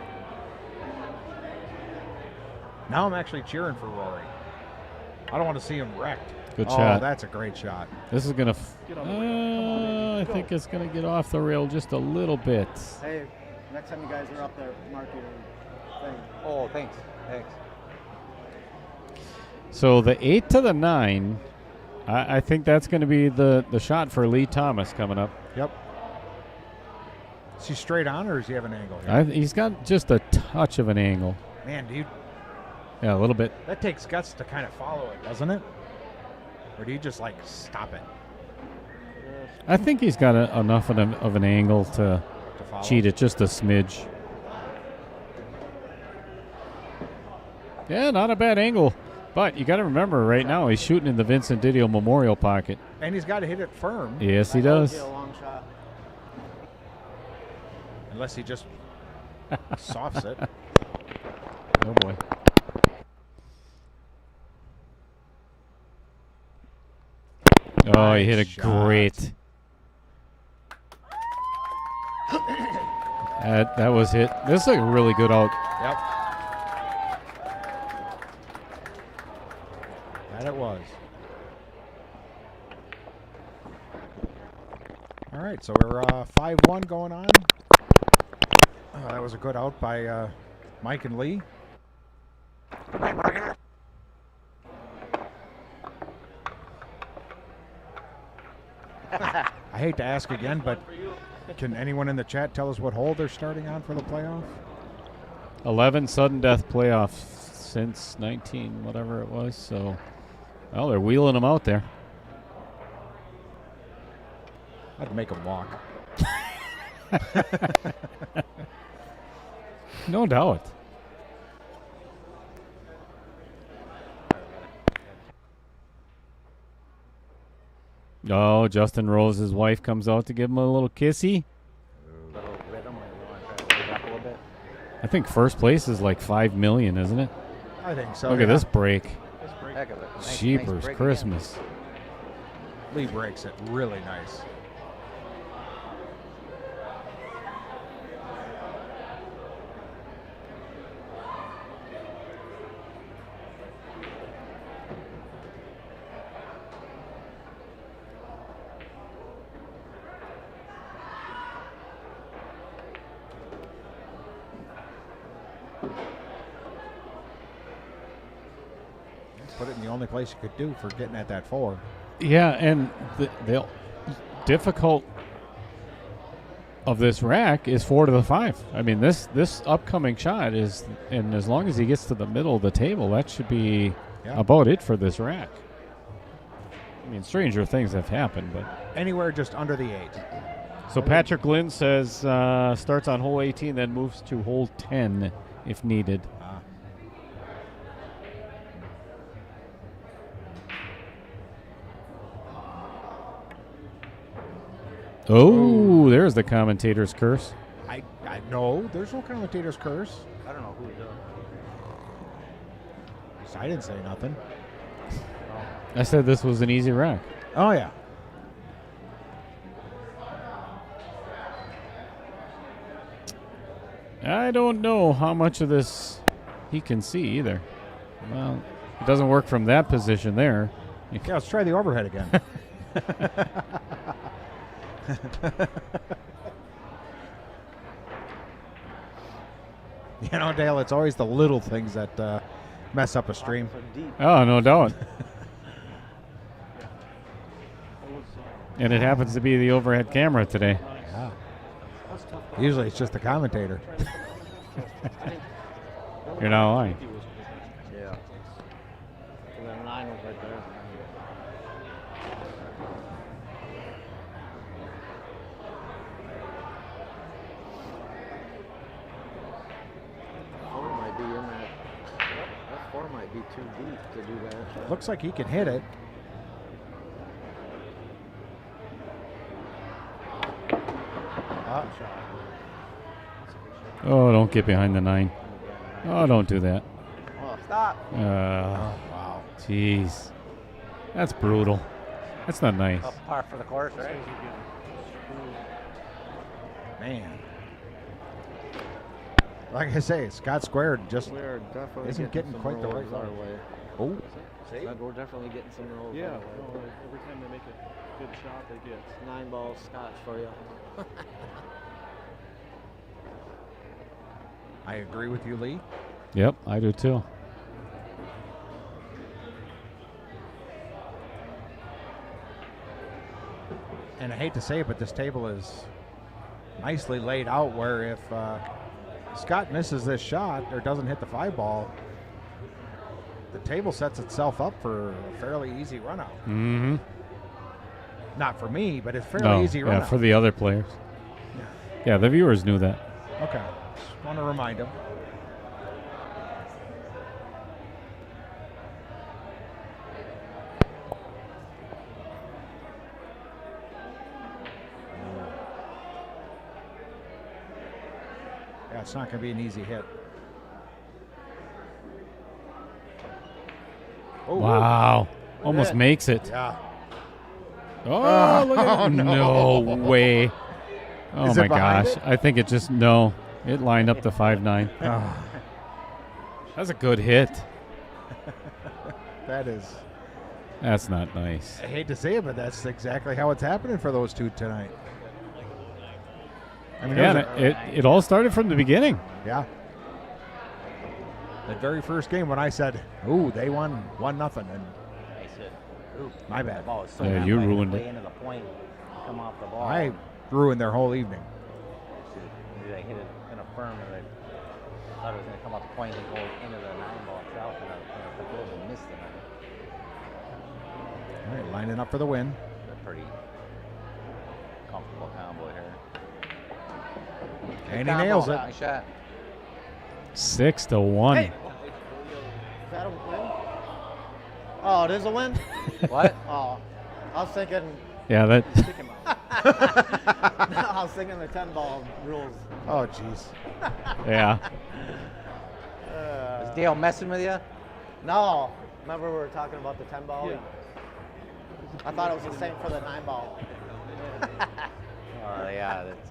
Now I'm actually cheering for Rory. I don't want to see him wrecked. Good Oh, shot. that's a great shot. This is going to I think it's going to get off the rail just a little bit. Hey, next time you guys are up there, mark your thing. Oh, thanks. So the 8 to the 9, I think that's going to be the shot for Lee Thomas coming up. Yep. Is he straight on, or does he have an angle here? He's got just a touch of an angle. Man, dude, Yeah, a little bit. that takes guts to kind of follow it, doesn't it? Or do you just, like, stop it I think he's got enough of an angle to to follow? cheat it just a smidge. Yeah, not a bad angle. But you got to remember, right now he's shooting in the Vincent Didio Memorial pocket. And he's got to hit it firm, Yes, he I told does. you a long shot. unless he just softs it. Oh boy. Oh, he hit Nice it shot. great. That was hit. This is a really good out. Yep. That it was. All right, so we're 5-1 going on. That was a good out by Mike and Lee. I hate to ask again, but can anyone in the chat tell us what hole they're starting on for the playoff? 11 sudden death playoffs since 19, whatever it was. So, well, they're wheeling them out there. I'd make them walk. No doubt. Oh, Justin Rose's wife comes out to give him a little kissy. Little rhythm, we want to try to pick up a little bit. I think first place is like $5 million, isn't it? I think so. Look at this break. Heck of it. Nice Jeepers break Christmas. Lee breaks it really nice. Put it in the only place you could do for getting at that 4. Yeah, and the difficult of this rack is 4 to the 5. I mean, this upcoming shot is, and as long as he gets to the middle of the table, that should be about it for this rack. I mean, stranger things have happened, but Anywhere just under the 8. so Patrick Lynn says starts on hole 18, then moves to hole 10 if needed. Oh, there's the commentator's curse. I know there's no commentator's curse. I don't know who does. I didn't say nothing. I said this was an easy rack. Oh yeah. I don't know how much of this he can see either. Well, it doesn't work from that position there. Yeah, let's try the overhead again. You know, Dale, it's always the little things that mess up a stream. Oh, no doubt. And it happens to be the overhead camera today. Yeah. Usually it's just the commentator. You're not lying. Yeah. And then 9 was right there. Four might be in that. That 4 might be too deep to do that. Looks like he can hit it. Oh, don't get behind the 9. Oh, don't do that. Oh, stop. Wow. Jeez. That's brutal. That's not nice. Up par for the course, right? Man. Like I say, Scott Squared just We're definitely isn't getting some quite the rolls right our way. way. Oh. We're definitely getting some rolls Yeah, our way. no, every time they make a good shot, they get. 9 balls Scotch for you. I agree with you, Lee. Yep, I do too. And I hate to say it, but this table is nicely laid out where if Scott misses this shot or doesn't hit the 5 ball, the table sets itself up for a fairly easy run out. Mm-hmm. Not for me, but it's fairly easy run yeah, out. for the other players. Yeah, the viewers knew that. Okay. Just want to remind them. Yeah, it's not going to be an easy hit. Oh, Wow. Almost makes it. Yeah. Oh, look at that. no. No way. Oh, Is it my behind gosh. it? I think it just, no. It lined up to 5-9. Ah, That's a good hit. that is, That's not nice. I hate to say it, but that's exactly how it's happening for those two tonight. I mean, Yeah, those and it all started from the beginning. yeah. The very first game when I said, "Ooh, they won 1-0," and I said, my bad. the ball was so Yeah, down you way ruined way it. into the point. come off the ball. I ruined their whole evening. Maybe they hit it in a firm and they thought it was going to come up point and go into the 9-ball itself, and the Kugel missed it. All right, lining up for the win. They're pretty comfortable combo here. And he nails it. Nice shot. 6-1. Hey. Is that a win? Oh, it is a win? What? Oh, I was thinking. Yeah, that. Stick him out. I was thinking the 10-ball rules. Oh, jeez. Yeah. Is Dale messing with you? No. Remember we were talking about the 10-ball? Yeah. I thought it was the same for the 9-ball. Yeah, that's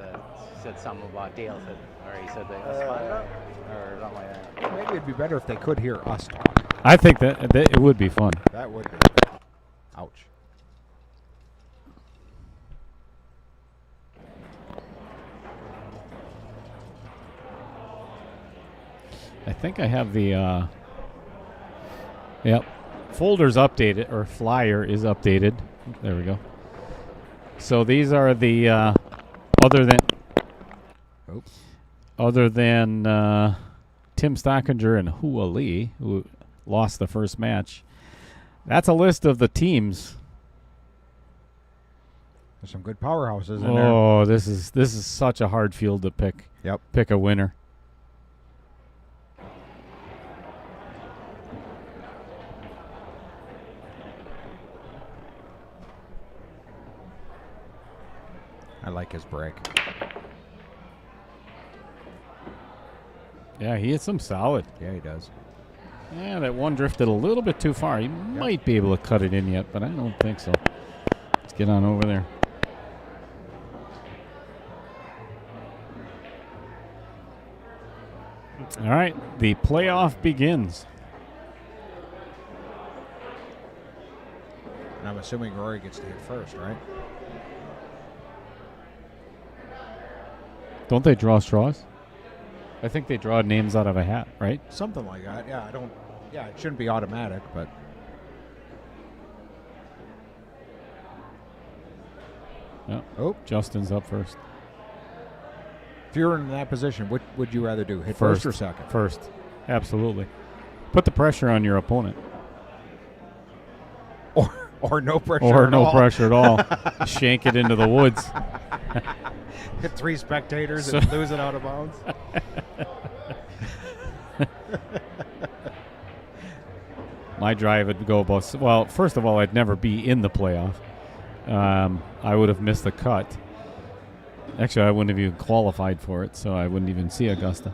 said something about Dale said, or he said they or something like that. Maybe it'd be better if they could hear us talk. I think that it would be fun. That would be. Ouch. I think I have the. Yep. Folder's updated, or flyer is updated. There we go. So these are the other than Tim Stockinger and Hua Lee, who lost the first match. That's a list of the teams. There's some good powerhouses in there. Oh, this is such a hard field to pick. Yep. Pick a winner. I like his break. Yeah, he hits them solid. Yeah, he does. Yeah, that one drifted a little bit too far. He might be able to cut it in yet, but I don't think so. Let's get on over there. All right, the playoff begins. And I'm assuming Rory gets to hit first, right? Don't they draw straws? I think they draw names out of a hat, right? Something like that. Yeah, I don't. Yeah, it shouldn't be automatic, but. Yeah. Oh, Justin's up first. if you were in that position, what would you rather do? Hit first or second? First, absolutely. Put the pressure on your opponent. Or no pressure. Or at no all. pressure at all. Shank it into the woods. Hit 3 spectators and lose it out of bounds. My drive would go about, well, first of all, I'd never be in the playoff. I would have missed the cut. Actually, I wouldn't have even qualified for it, so I wouldn't even see Augusta.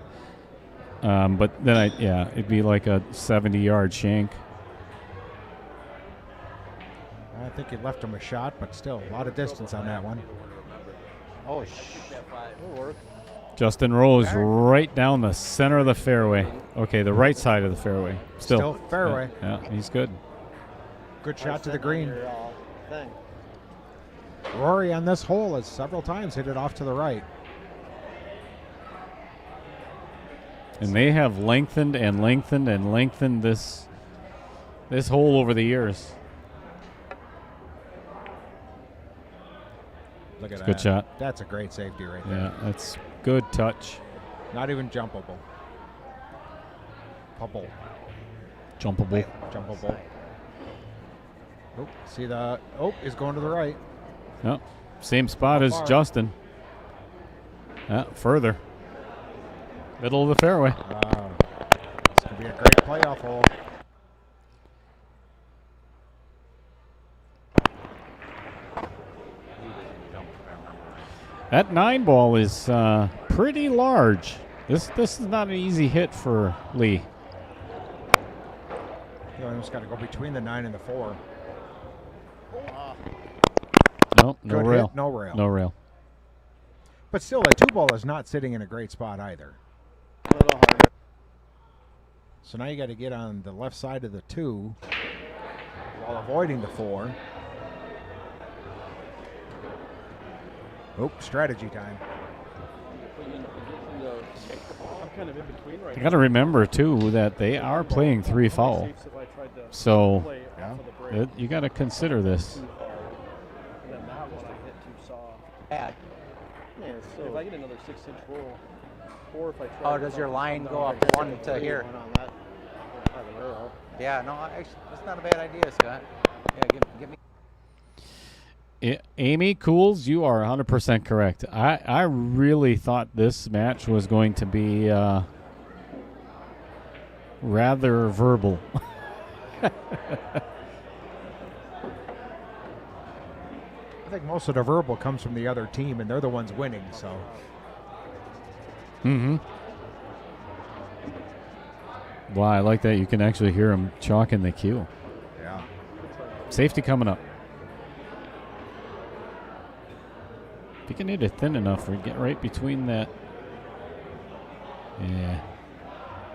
But then, it'd be like a 70-yard shank. I think you left him a shot, but still, a lot of distance on that one. Oh, Justin Rose right down the center of the fairway. Okay, the right side of the fairway. Still fairway. Yeah, he's good. Good shot to the green. Thing. Rory on this hole has several times hit it off to the right. And they have lengthened and lengthened and lengthened this hole over the years. Look at that. Good shot. That's a great safety right there. Yeah, that's good touch. Not even jumpable. Pupple. Jumpable. Jumpable. Oh, see the... Oh, he's going to the right. Yep. Same spot as Justin. Yeah, further. Middle of the fairway. It's going to be a great playoff hole. That 9-ball is pretty large. This is not an easy hit for Lee. You almost got to go between the 9 and the 4. No Good rail. hit, no rail. No rail. But still, that 2-ball is not sitting in a great spot either. A little harder. So now you got to get on the left side of the 2 while avoiding the 4. Oh, strategy time. You got to remember, too, that they are playing 3 foul. So you got to consider this. don't want to hit too soft. Bad. Yeah, so If I get another 6-inch roll, or if I try. Oh, does your line go up one to here? one on that by the rail. Yeah, no, actually, that's not a bad idea, Scott. Yeah, give me. Amy Cools, you are 100% correct. I really thought this match was going to be rather verbal. I think most of the verbal comes from the other team, and they're the ones winning. So. Mm-hmm. Wow, I like that. You can actually hear him chalking the cue. Yeah. Safety coming up. If you can hit it thin enough or get right between that. Yeah.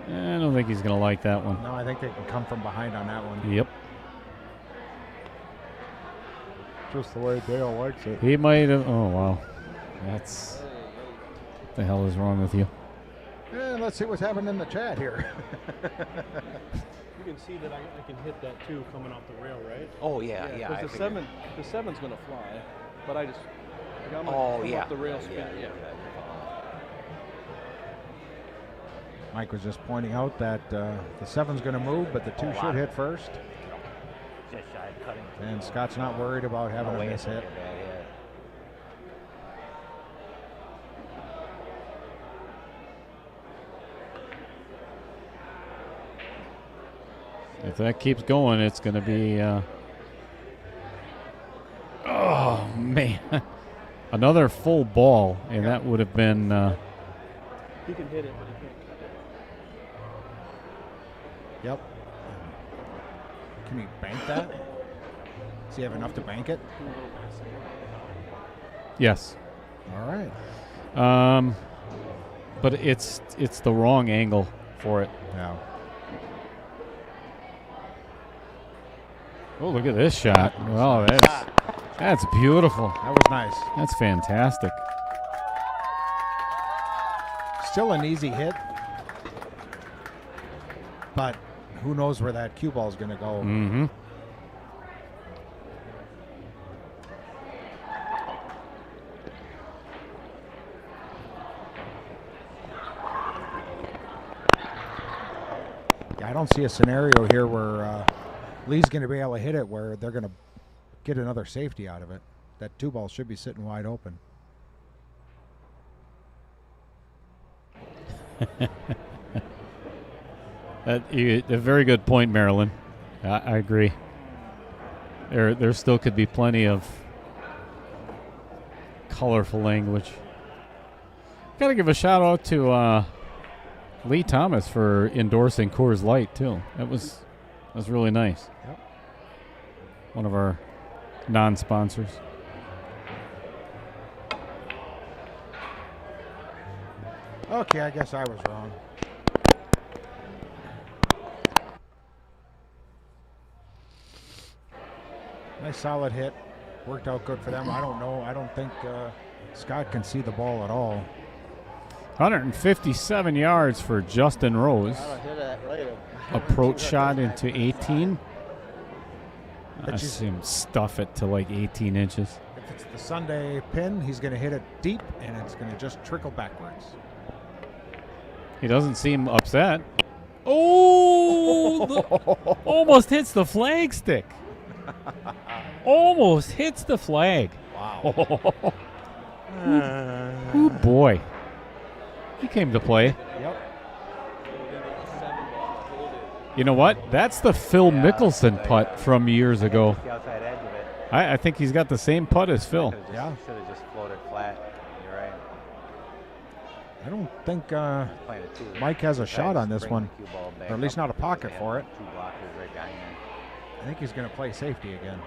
I don't think he's going to like that one. No, I think they can come from behind on that one. Yep. Just the way Dale likes it. He might have. Oh, wow. That's. What the hell is wrong with you? And let's see what's happening in the chat here. You can see that I can hit that too coming off the rail, right? Oh, yeah. I Because figured. the 7's going to fly, but I just. I'm gonna Oh, come yeah. off the rail spin. Yeah. Mike was just pointing out that the 7's going to move, but the 2 should hit first. Just shy of cutting. And Scott's not worried about having a miss hit. If that keeps going, it's going to be. Oh, man. Another full ball, and that would have been. He can hit it, but he can't cut it. Yep. Can he bank that? Does he have enough to bank it? Yes. All right. But it's the wrong angle for it. Yeah. Oh, look at this shot. Oh, that's beautiful. That was nice. That's fantastic. Still an easy hit. But who knows where that cue ball is going to go. Mm-hmm. I don't see a scenario here where Lee's going to be able to hit it where they're going to get another safety out of it. That 2 ball should be sitting wide open. A very good point, Marilyn. I agree. There still could be plenty of colorful language. Got to give a shout out to Lee Thomas for endorsing Coors Light too. That was really nice. Yep. One of our non-sponsors. Okay, I guess I was wrong. Nice solid hit. Worked out good for them. I don't know. I don't think Scott can see the ball at all. 157 yards for Justin Rose. Approach shot into 18. I see him stuff it to like 18 inches. If it's the Sunday pin, he's going to hit it deep, and it's going to just trickle backwards. He doesn't seem upset. Oh! Almost hits the flag stick. Almost hits the flag. Wow. Oh, boy. He came to play. Yep. You know what? That's the Phil Mickelson putt from years ago. The outside edge of it. I think he's got the same putt as Phil. Yeah. Should have just floated flat. You're right. I don't think Playing it too. Mike has a shot on this Bring one, the cue ball back or at least up not a pocket because they for have it. 2 blockers right behind him. I think he's going to play safety again.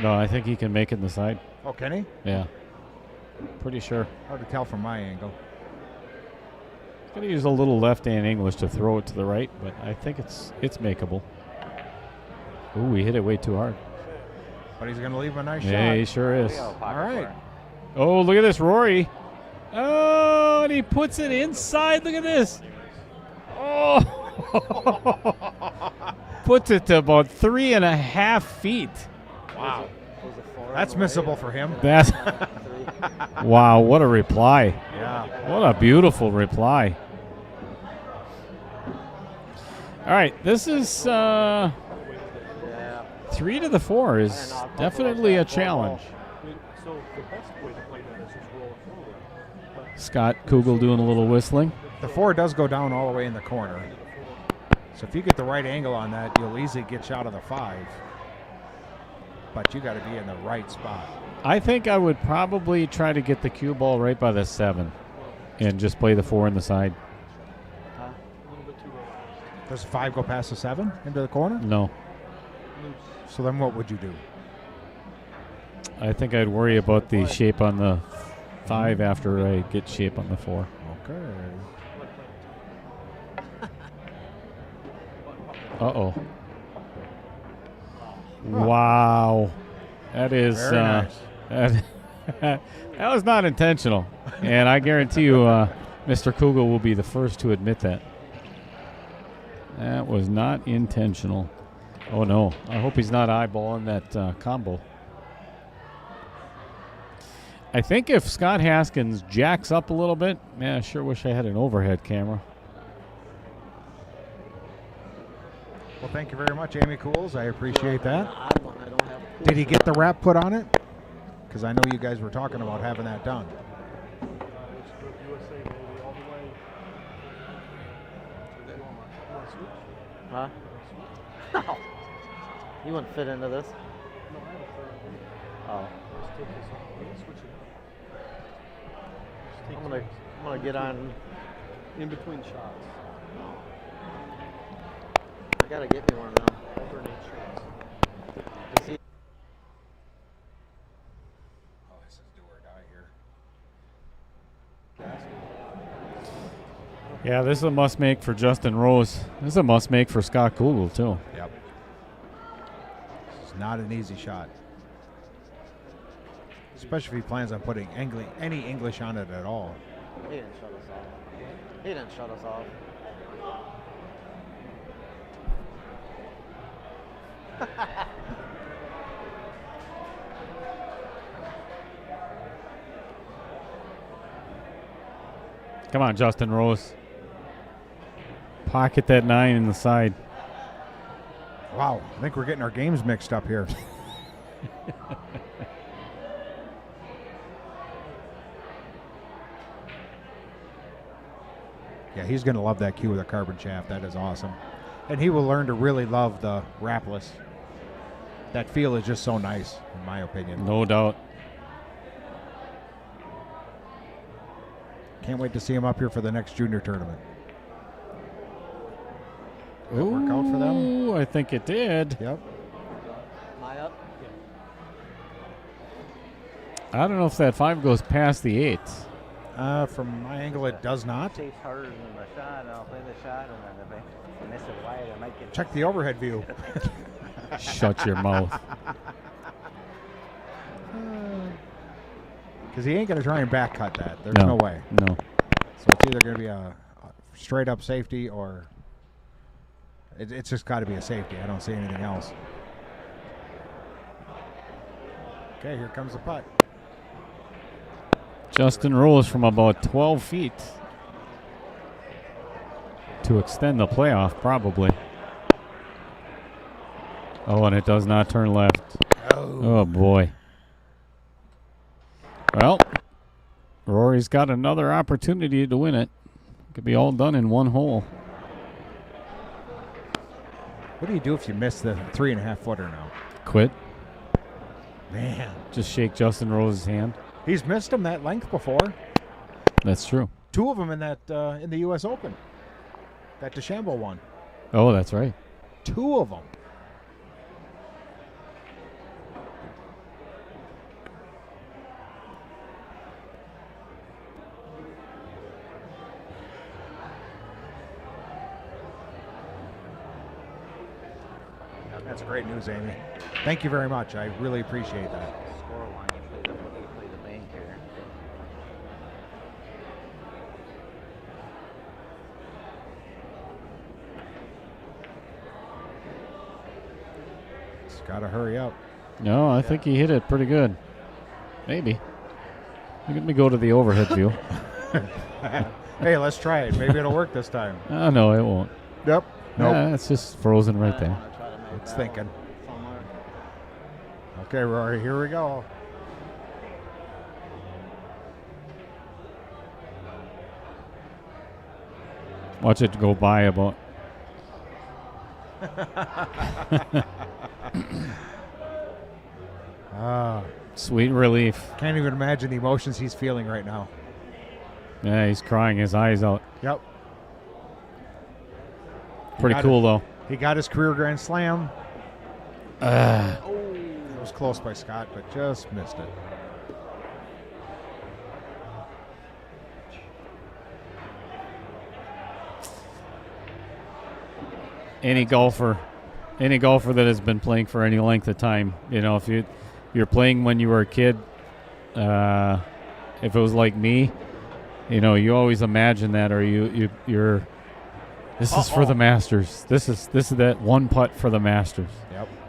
No, I think he can make it in the side. Oh, can he? Yeah. Pretty sure. Hard to tell from my angle. He's going to use a little left-hand English to throw it to the right, but I think it's makeable. Ooh, he hit it way too hard. But he's going to leave him a nice shot. Yeah, he sure is. All right. Oh, look at this, Rory. Oh, and he puts it inside. Look at this. Oh. Puts it to about 3.5 feet. Wow. Was it 4 That's on the way missable or- for him. That's 3? wow, what a reply. Yeah. What a beautiful reply. All right, this is Yeah. 3 to the 4 I is didn't know how to definitely a that four challenge. So the best way to play that is just roll it forward. Scott Kugel doing a little whistling. The 4 does go down all the way in the corner. So if you get the right angle on that, you'll easily get shot of the 5. But you got to be in the right spot. I think I would probably try to get the cue ball right by the 7 and just play the 4 in the side. Does 5 go past the 7 into the corner? No. So then what would you do? I think I'd worry about the shape on the 5 after I get shape on the 4. Okay. Uh-oh. Wow. That is Very nice. that was not intentional. And I guarantee you Mr. Kugel will be the first to admit that. That was not intentional. Oh no. I hope he's not eyeballing that combo. I think if Scott Haskins jacks up a little bit, man, I sure wish I had an overhead camera. Well, thank you very much, Amy Cools. I appreciate that. Odd one. I don't have. Did he get the wrap put on it? Because I know you guys were talking about having that done. Huh? No. You wouldn't fit into this. Oh. I'm gonna get on. In between shots. I gotta get me one of them. Alternate shots. You see? Oh, this is do or die here. Yeah, this is a must-make for Justin Rose. This is a must-make for Scott Kugel, too. Yep. It's not an easy shot. Especially if he plans on putting any English on it at all. He didn't shut us off. He didn't shut us off. Come on, Justin Rose. Pocket that 9 in the side. Wow, I think we're getting our games mixed up here. Yeah, he's going to love that cue with a carbon shaft. That is awesome. And he will learn to really love the wrapless. That feel is just so nice, in my opinion. No doubt. Can't wait to see him up here for the next junior tournament. Did that work out for them? Ooh, I think it did. Yep. Am I up? I don't know if that 5 goes past the 8. From my angle, it does not. Chase harder than the shot, and I'll play the shot, and then if I miss it wide, I might get. Check the overhead view. Shut your mouth. Because he ain't going to try and back cut that. There's no way. No. So it's either going to be a straight up safety or it's just got to be a safety. I don't see anything else. Okay, here comes the putt. Justin Rose from about 12 feet to extend the playoff, probably. Oh, and it does not turn left. Oh, boy. Well, Rory's got another opportunity to win it. Could be all done in one hole. What do you do if you miss the 3.5 footer now? Quit. Man, Just shake Justin Rose's hand. he's missed him that length before. That's true. 2 of them in that in the U.S. Open. That DeChambeau one. Oh, that's right. 2 of them. That's great news, Amy. Thank you very much. I really appreciate that. Score line, you play the bank here. He's got to hurry up. No, I think he hit it pretty good. Maybe. Let me go to the overhead view. Hey, let's try it. Maybe it'll work this time. Oh, no, it won't. Yep. Nope. Yeah, it's just frozen right there. It's thinking. Okay, Rory, here we go. Watch it go by about. Sweet relief. Can't even imagine the emotions he's feeling right now. Yeah, he's crying his eyes out. Yep. Pretty cool, though. He got his career Grand Slam. It was close by Scott, but just missed it. Any golfer that has been playing for any length of time, if you're playing when you were a kid, if it was like me, you always imagine that, or you're. This is for the Masters. This is that one putt for the Masters.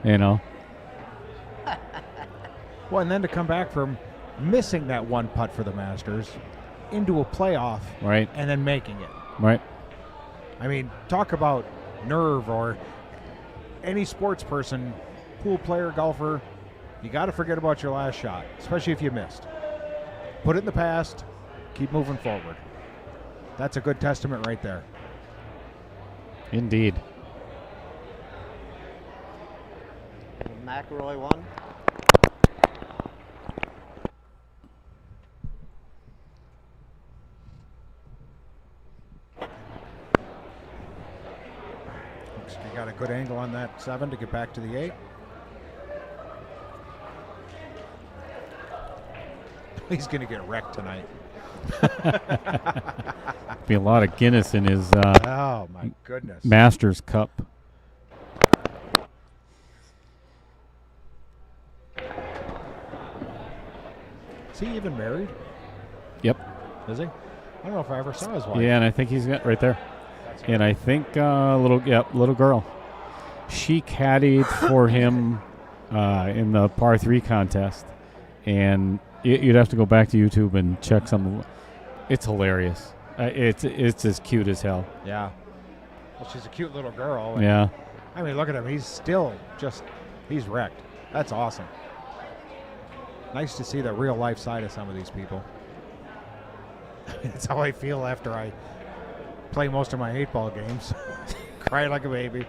Yep. Well, and then to come back from missing that one putt for the Masters into a playoff, right, and then making it, right. I mean, talk about nerve, or any sports person, pool player, golfer, you got to forget about your last shot, especially if you missed. Put it in the past, keep moving forward. That's a good testament right there. Indeed. McElroy won. You got a good angle on that 7 to get back to the 8. He's going to get wrecked tonight. Be a lot of Guinness in his oh my goodness, Masters Cup. Is he even married? Yep. Is he? I don't know if I ever saw his wife. Yeah, and I think he's got right there. And I think little girl. She caddied for him in the par 3 contest, and you'd have to go back to YouTube and check some. It's hilarious. It's as cute as hell. Yeah. Well, she's a cute little girl. Yeah. I mean, look at him. He's still he's wrecked. That's awesome. Nice to see the real life side of some of these people. That's how I feel after I play most of my 8-ball games. Cry like a baby.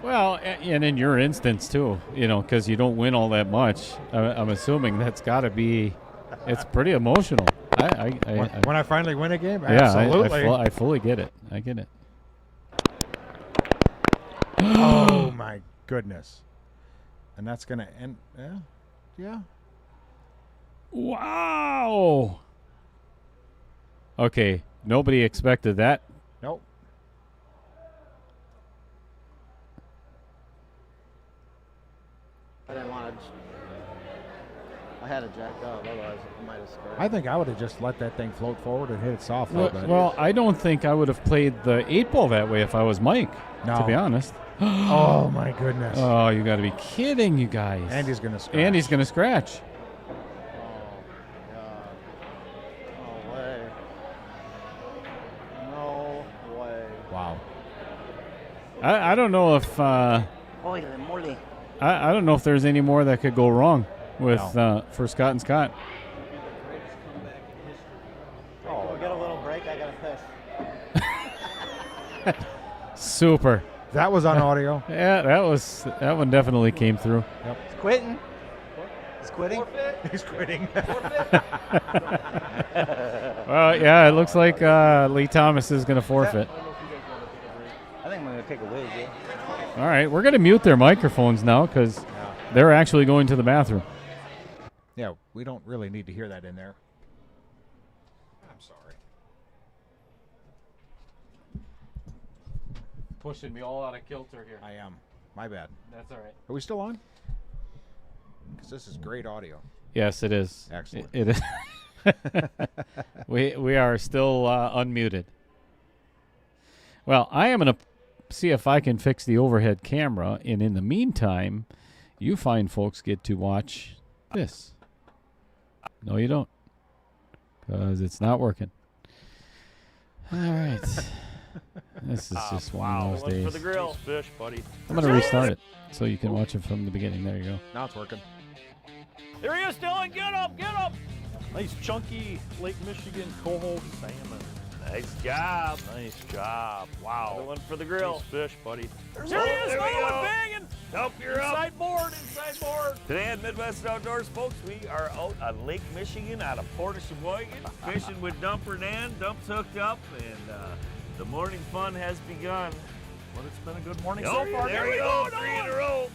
Well, and in your instance too, because you don't win all that much. I'm assuming that's got to be. It's pretty emotional. When I finally win a game, yeah, absolutely. I fully get it. I get it. Oh my goodness! And that's gonna end. Yeah. Wow. Okay, nobody expected that. Nope. I didn't want to. I had it jacked up, otherwise it might have scored. I think I would have just let that thing float forward and hit it soft a little bit. Well, I don't think I would have played the 8-ball that way if I was Mike, to be honest. Oh, my goodness. Oh, you got to be kidding, you guys. And he's going to scratch. And he's going to scratch. Oh, God. No way. No way. Wow. I don't know if I don't know if there's any more that could go wrong with for Scott and Scott. Oh, we'll get a little break. I got to piss. Super. That was on audio. Yeah, that one definitely came through. Yep. He's quitting. He's quitting. He's quitting. Well, yeah, it looks like Lee Thomas is going to forfeit. I think I'm going to take a wig, yeah. All right, we're going to mute their microphones now because they're actually going to the bathroom. Yeah, we don't really need to hear that in there. I'm sorry. Pushing me all out of kilter here. I am. My bad. That's all right. Are we still on? Because this is great audio. Yes, it is. Excellent. It is. We are still unmuted. Well, I am going to see if I can fix the overhead camera, and in the meantime, you fine folks get to watch this. No, you don't, because it's not working. All right. This is just one of those days. For the grill. Fish, buddy. I'm going to restart it so you can watch it from the beginning. There you go. Now it's working. There he is, Dylan. Get him, get him. Nice chunky Lake Michigan coho salmon. Nice job. Nice job. Wow. Another one for the grill. Nice fish, buddy. There he is, another one banging. Nope, you're Inside up. Inside board. Today at Midwest Outdoors, folks, we are out on Lake Michigan out of Port of Sheboygan, fishing with Dumper Dan. Dump's hooked up, and the morning fun has begun. Well, it's been a good morning Yep, so far. there we go, 3 in a row.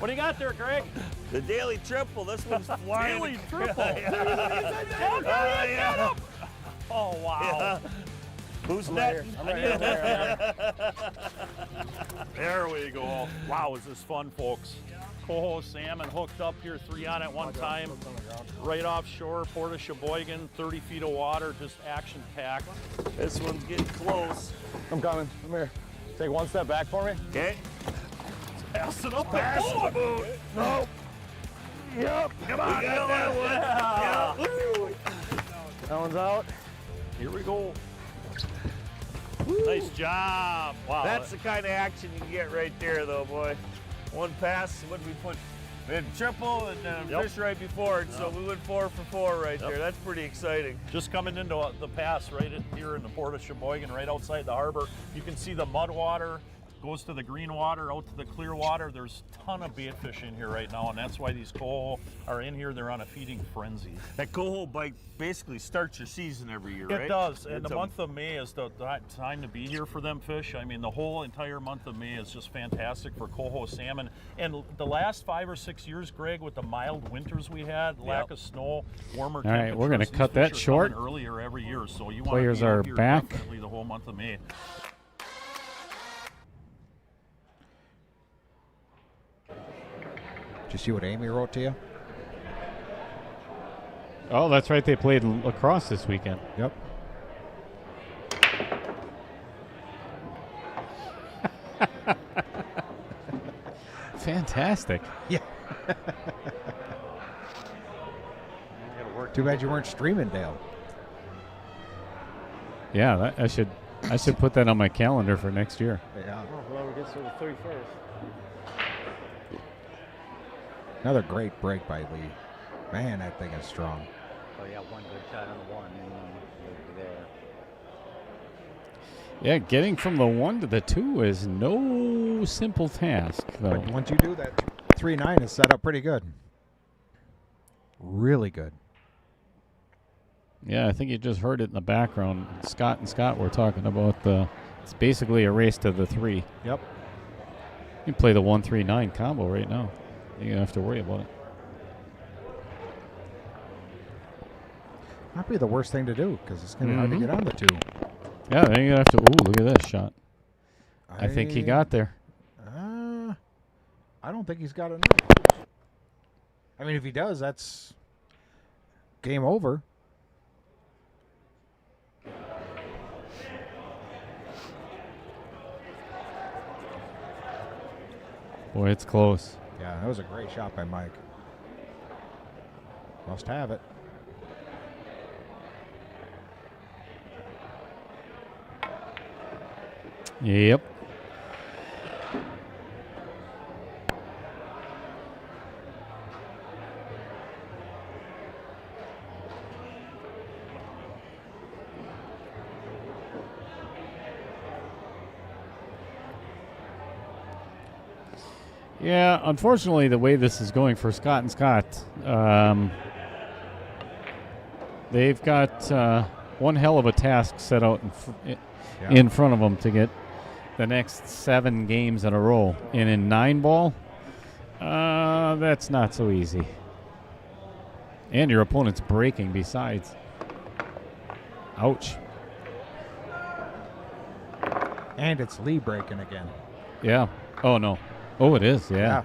What do you got there, Greg? The daily triple. This one's flying. Daily triple. Yeah. Oh, wow. Yeah. Who's that? There we go. Wow, is this fun, folks. Coho salmon hooked up here, 3 on at one time. Right offshore, Port of Sheboygan, 30 feet of water, just action-packed. This one's getting close. I'm coming. Come here. Take one step back for me. Okay. Passing up Pass the boat. No. Yep. Come on, we got that one. Yeah. That one's out. Here we go. Nice job. Wow. That's the kind of action you can get right there, though, boy. One pass, what did we put? We had triple and fish right before it, so we went 4 for 4 right there. That's pretty exciting. Just coming into the pass right here in the Port of Sheboygan, right outside the harbor. You can see the mud water goes to the green water, out to the clear water. There's a ton of bait fish in here right now, and that's why these coho are in here. They're on a feeding frenzy. That coho bite basically starts your season every year, right? It does, and the month of May is the time to be here for them fish. I mean, the whole entire month of May is just fantastic for coho salmon. And the last 5 or 6 years, Greg, with the mild winters we had, lack of snow, warmer temperatures. All right, we're going to these cut fish that are short. coming earlier every year, so you want Players to be are out here back. definitely the whole month of May. Did you see what Amy wrote to you? Oh, that's right. They played lacrosse this weekend. Yep. Fantastic. Yeah. Too bad you weren't streaming, Dale. Yeah, I should put that on my calendar for next year. Yeah. Whoever gets to the 31st. Another great break by Lee. Man, that thing is strong. Oh, yeah, one good shot on the one, and then there. Yeah, getting from the 1 to the 2 is no simple task, though. But once you do that, 3-9 is set up pretty good. Really good. Yeah, I think you just heard it in the background. Scott and Scott were talking about it's basically a race to the 3. Yep. You can play the 1-3-9 combo right now. You don't have to worry about it. Might be the worst thing to do because it's going to be hard to get on the 2. Yeah, then you have to. Ooh, look at this shot. I think he got there. I don't think he's got enough. I mean, if he does, that's game over. Boy, it's close. Yeah, that was a great shot by Mike. Must have it. Yep. Yeah, unfortunately, the way this is going for Scott and Scott, they've got one hell of a task set out in front of them to get the next 7 games in a row. And in 9-ball, that's not so easy. And your opponent's breaking besides. Ouch. And it's Lee breaking again. Yeah. Oh, no. Oh, it is, yeah.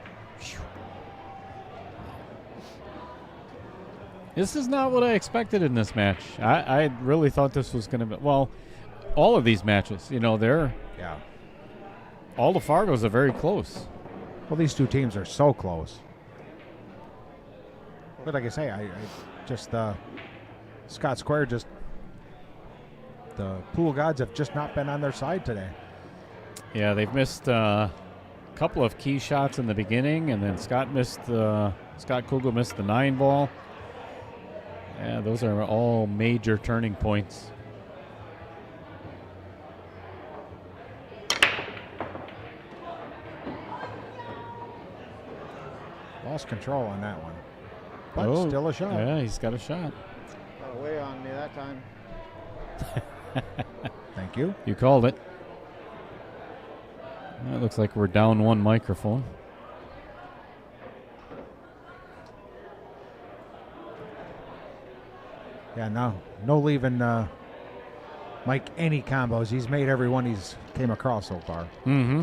This is not what I expected in this match. I really thought this was going to be, well, all of these matches, they're, all the Fargos are very close. Well, these two teams are so close. But like I say, I just, Scott Square the pool gods have just not been on their side today. Yeah, they've missed a couple of key shots in the beginning, and then Scott Kugel missed the 9 ball. Yeah, those are all major turning points. Lost control on that one. But still a shot. Yeah, he's got a shot. Got away on me that time. Thank you. You called it. It looks like we're down 1 microphone. Yeah, no leaving Mike any combos. He's made every one he's came across so far. Mm-hmm.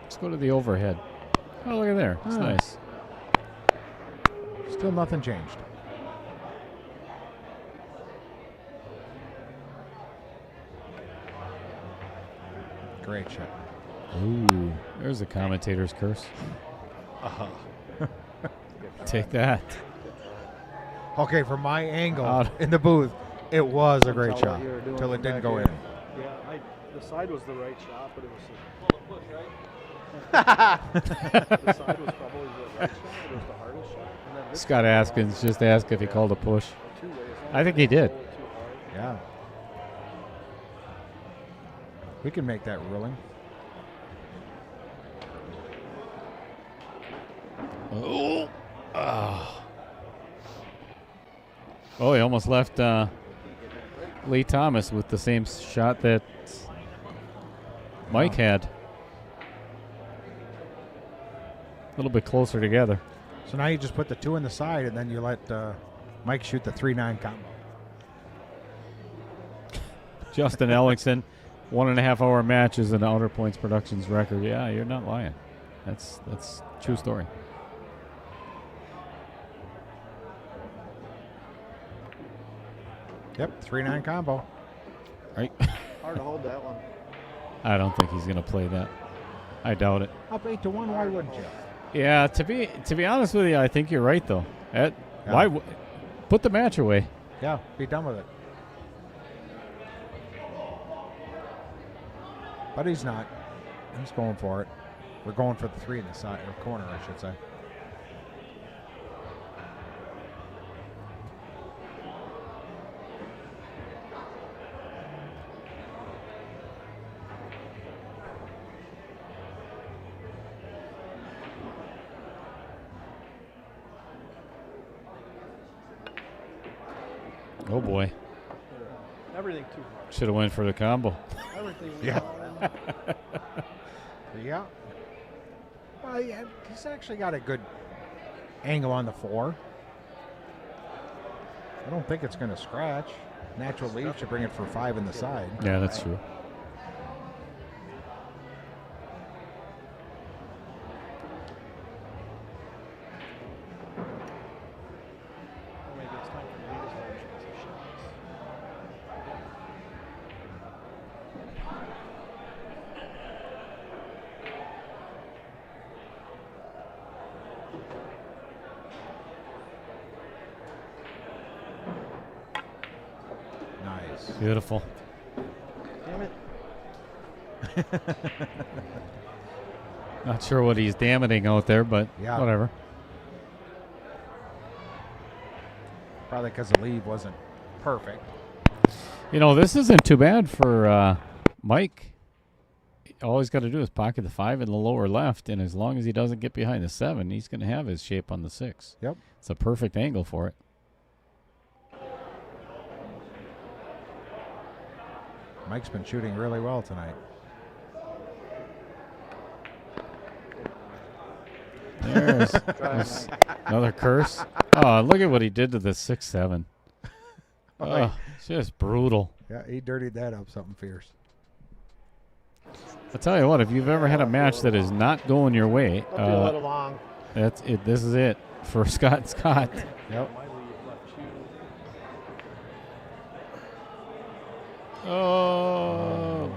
Let's go to the overhead. Oh, look at there. It's nice. Still nothing changed. Great shot. Ooh, there's a commentator's curse. Take that. Okay, from my angle in the booth, it was a great shot until it didn't go in. Yeah, the side was the right shot, but it was the push, right? The side was probably the right shot. It was the hardest shot. And then Scott Haskins just asked if he called a push. I think he did. Yeah. We can make that ruling. Oh. Oh, he almost left Lee Thomas with the same shot that Mike had. A little bit closer together. So now you just put the 2 in the side, and then you let Mike shoot the 3-9 combo. Justin Ellingson, 1.5 hour match is an Outer Points Productions record. Yeah, you're not lying. That's true story. Yep, 3-9 combo. Right. Hard to hold that one. I don't think he's going to play that. I doubt it. Up 8-1. Why wouldn't you? Yeah, to be honest with you, I think you're right though. Why put the match away? Yeah, be done with it. But he's not. He's going for it. We're going for the 3 in the side or corner, I should say. Oh boy. everything too hard. Should have went for the combo. Everything. Yeah. Yeah. Well, yeah, he's actually got a good angle on the 4. I don't think it's going to scratch. Natural leaf should bring it for 5 in the side. Yeah, that's true. Maybe it's time for me to start shooting some shots. Nice. Beautiful. Damn it. Not sure what he's damaging out there, but Yeah. whatever. Probably because the lead wasn't perfect. You know, this isn't too bad for Mike. All he's got to do is pocket the 5 in the lower left, and as long as he doesn't get behind the 7, he's going to have his shape on the 6. Yep. It's a perfect angle for it. Mike's been shooting really well tonight. There's another curse. Oh, look at what he did to the 6-7. Oh, just brutal. Yeah, he dirtied that up something fierce. I'll tell you what, if you've ever had a match that is not going your way, Might be a little long. that's it. This is it for Scott Scott. Yep. Oh,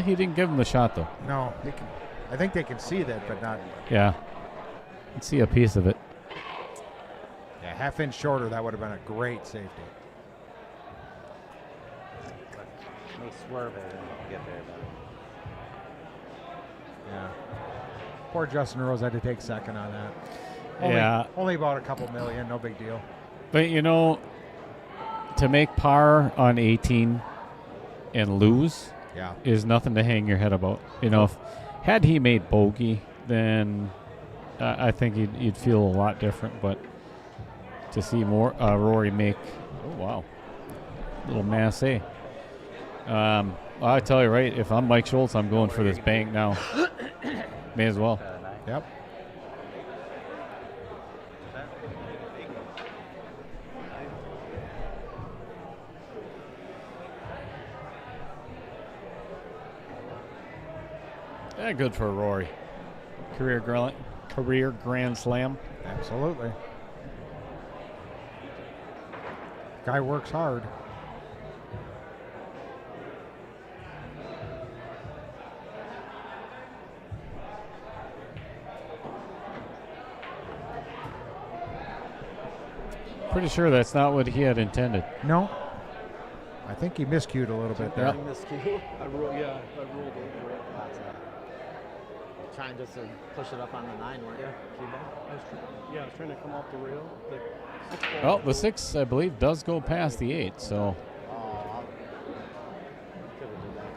he didn't give him the shot though. No, they can. I think they can see that, but not. Yeah, let's see a piece of it. Yeah, half-inch shorter, that would have been a great safety. They swerve it and get there, but Yeah. Poor Justin Rose had to take second on that. Only about a couple million, no big deal. But you know, to make par on 18 and lose Yeah. is nothing to hang your head about. You know, had he made bogey, then I think you'd feel a lot different. But to see more Rory make, oh wow, little massé. I tell you right, if I'm Mike Schultz, I'm going for this bank now. May as well. Yep. Yeah, good for Rory. Career Grand Slam. Absolutely. Guy works hard. Pretty sure that's not what he had intended. No. I think he miscued a little bit there. Yep. I ruled over it. Trying just to push it up on the 9, weren't you? I was trying to come off the rail. Well, the 6, I believe, does go past the 8, so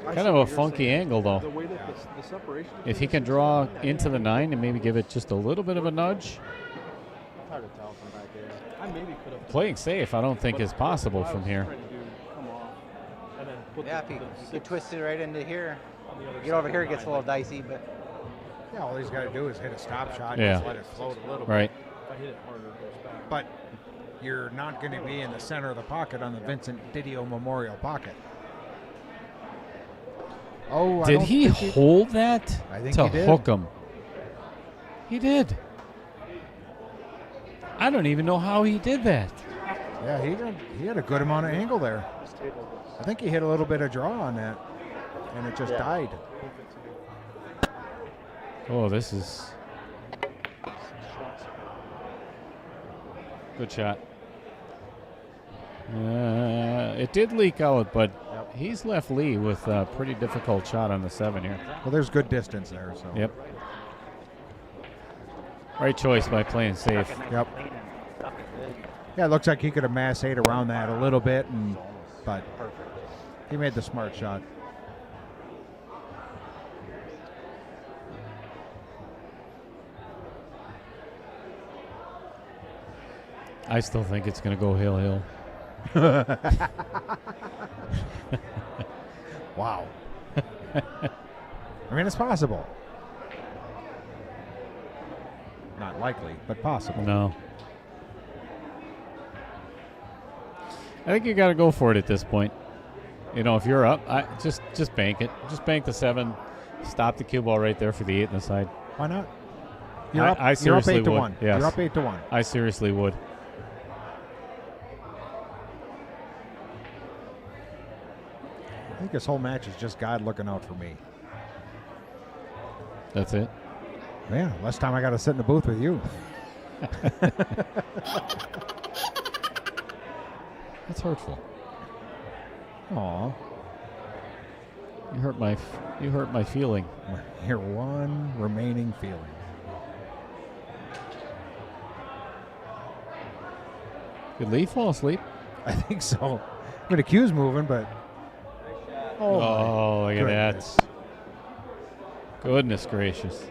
kind of a funky angle, though. The way that the separation. If he can draw into the 9 and maybe give it just a little bit of a nudge, It's hard to tell from back here. I maybe could have. playing safe, I don't think is possible from here. yeah, if you twist it right into here, get over here, it gets a little dicey, but Yeah, all he's got to do is hit a stop shot and Yeah. just let it float a little Right. bit. If I hit it harder, it goes back. But you're not going to be in the center of the pocket on the Vincent Didio Memorial Pocket. Oh, Did he hold that I think to he did. hook him? He did. I don't even know how he did that. Yeah, he had a good amount of angle there. I think he hit a little bit of draw on that, and it just died. Oh, this is good shot. It did leak out, but he's left Lee with a pretty difficult shot on the 7 here. Well, there's good distance there. So. Yep. Right choice by playing safe. Yep. Yeah, it looks like he could have mass 8 around that a little bit, but he made the smart shot. I still think it's going to go hill. Wow. I mean, it's possible. Not likely, but possible. No. I think you got to go for it at this point. You know, if you're up, just bank it. Just bank the 7. Stop the cue ball right there for the 8 in the side. Why not? I seriously you're up 8 to would. 1. Yes. You're up 8 to 1. I seriously would. I think this whole match is just God looking out for me. That's it. Yeah, last time I got to sit in the booth with you. That's hurtful. Aw. You hurt my feeling. Your one remaining feeling. Did Lee fall asleep? I think so. I mean, the cue's moving, but. Oh, look at goodness. that. Goodness gracious.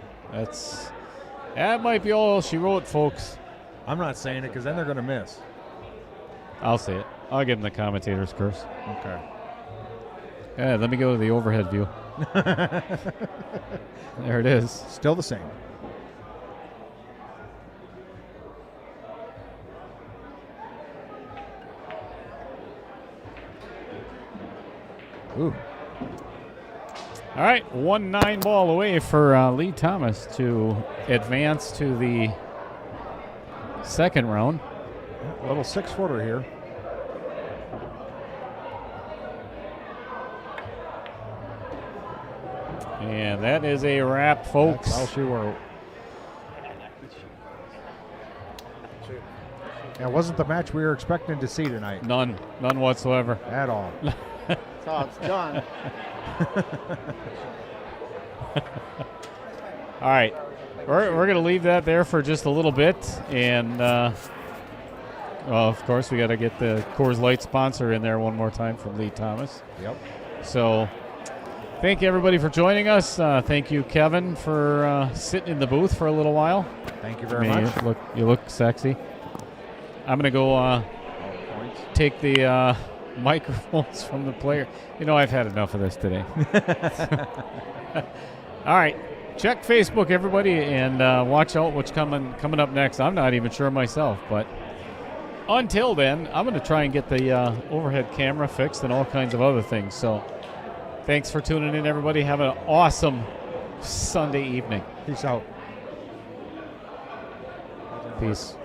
That might be all she wrote, folks. I'm not saying it because then they're going to miss. I'll say it. I'll give them the commentator's curse. Okay. Yeah, let me go to the overhead view. There it is. Still the same. Ooh. All right, 1-9 ball away for Lee Thomas to advance to the second round. A little 6-footer here. And that is a wrap, folks. That's all she wrote. It wasn't the match we were expecting to see tonight. None whatsoever. At all. That's how it's done. All right, we're going to leave that there for just a little bit. And, well, of course, we got to get the Coors Light sponsor in there one more time from Lee Thomas. Yep. So thank you, everybody, for joining us. Thank you, Kevin, for sitting in the booth for a little while. Thank you very much. You look sexy. I'm going to go take the microphones from the player. You know, I've had enough of this today. All right. Check Facebook, everybody, and watch out what's coming up next. I'm not even sure myself, but until then, I'm going to try and get the overhead camera fixed and all kinds of other things. So thanks for tuning in, everybody. Have an awesome Sunday evening. Peace out. Peace.